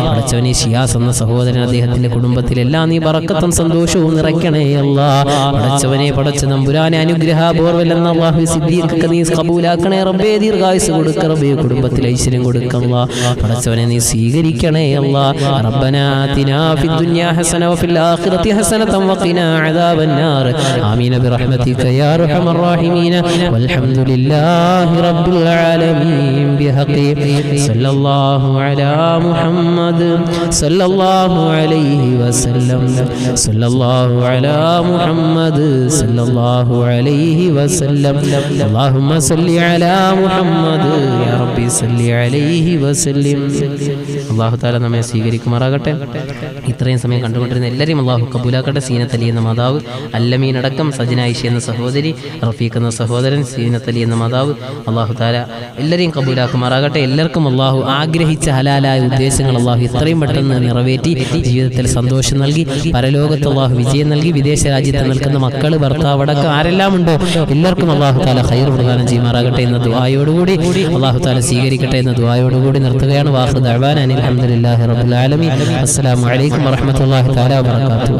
പടച്ചവനെ ഷിയാസ് എന്ന സഹോദരൻ, അദ്ദേഹത്തിന്റെ കുടുംബത്തിലെല്ലാം നീ ബറക്കത്തും സന്തോഷവും നിറയ്ക്കണേ അല്ലാ. പടച്ചവനെ പടച്ച നമ്പുരാനെ അനുഗ്രഹ ബോർവൽ എന്ന അല്ലാഹു സിദ്ദീഖ് നീ കബൂലാക്കണേ റബ്ബേ. ദീർഘായുസ് കൊടുക്ക റബ്ബേ, കുടുംബത്തിൽ ഐശ്വര്യം കൊടുക്കല്ലാ. പടച്ചവനെ നീ സ്വീകരിക്കണേ അല്ലാ. റബ്ബനാ ആതിനാ ഫിദ്ദുനിയാ ഹസന വഫിൽ ആഖിറതി ഹസനതൻ വഖിനാ അദാബന്നാർ. ആമീൻ ബിറഹ്മതിക യാ അർഹമർ റഹീമീൻ. വൽഹംദുലില്ലാഹി റബ്ബിൽ ആലമീൻ ബിഹഖി സല്ലല്ലാഹു അലാ മുഹമ്മദ് സല്ലല്ലാഹു അലൈഹി വസല്ലം. സല്ലല്ലാഹു അലാ മുഹമ്മദ് സല്ലല്ലാഹു അലൈഹി വസല്ലം. അല്ലാഹുമ്മ സല്ലി അലാ മുഹമ്മദ് യാ റബ്ബി സല്ലി അലൈഹി വസല്ലം. അല്ലാഹു തആല നമ്മെ സ്വീകരിക്കുമാറാകട്ടെ. ഇത്രയും സമയം കണ്ടുകൊണ്ടിരുന്ന എല്ലാവരെയും അല്ലാഹു കബൂലാക്കട്ടെ. സീനത്ത് അലി എന്ന മാതാവ്, അല്ലമീൻ അടക്കം സജന ഐഷ എന്ന സഹോദരി, റഫീഖ് എന്ന സഹോദരൻ, സീനത്ത് അലി എന്ന മാതാവ്, അല്ലാഹു തആല എല്ലാവരെയും കബൂലാക്കുമാറാകട്ടെ. എല്ലാവർക്കും അല്ലാഹു ആഗ്രഹിച്ച ഹലാലായ ഉദ്ദേശങ്ങൾ അല്ലാഹു എത്രയും പെട്ടെന്ന് നിറവേറ്റി ജീവിതത്തിൽ സന്തോഷം നൽകി, പരലോകത്ത് അല്ലാഹു വിജയം നൽകി, വിദേശ രാജ്യത്ത് നിൽക്കുന്ന മക്കൾ, ഭർത്താവ് അടക്കം ആരെല്ലാം ഉണ്ടോ എല്ലാവർക്കും അല്ലാഹു തആല ഖൈർ പ്രദാനം ചെയ്യുമാറാകട്ടെ എന്ന ദുആയോടുകൂടി അല്ലാഹു തആല സ്വീകരിക്കട്ടെ എന്ന ദുആയോടുകൂടി നിർത്തുകയാണ്. വാഖിറു ദഅവാന അൽഹംദുലില്ലാഹി റബ്ബിൽ ആലമീൻ. അസ്സലാമു അലൈക്കും വറഹ്മത്തുള്ളാഹി തആല വബറകാതുഹു.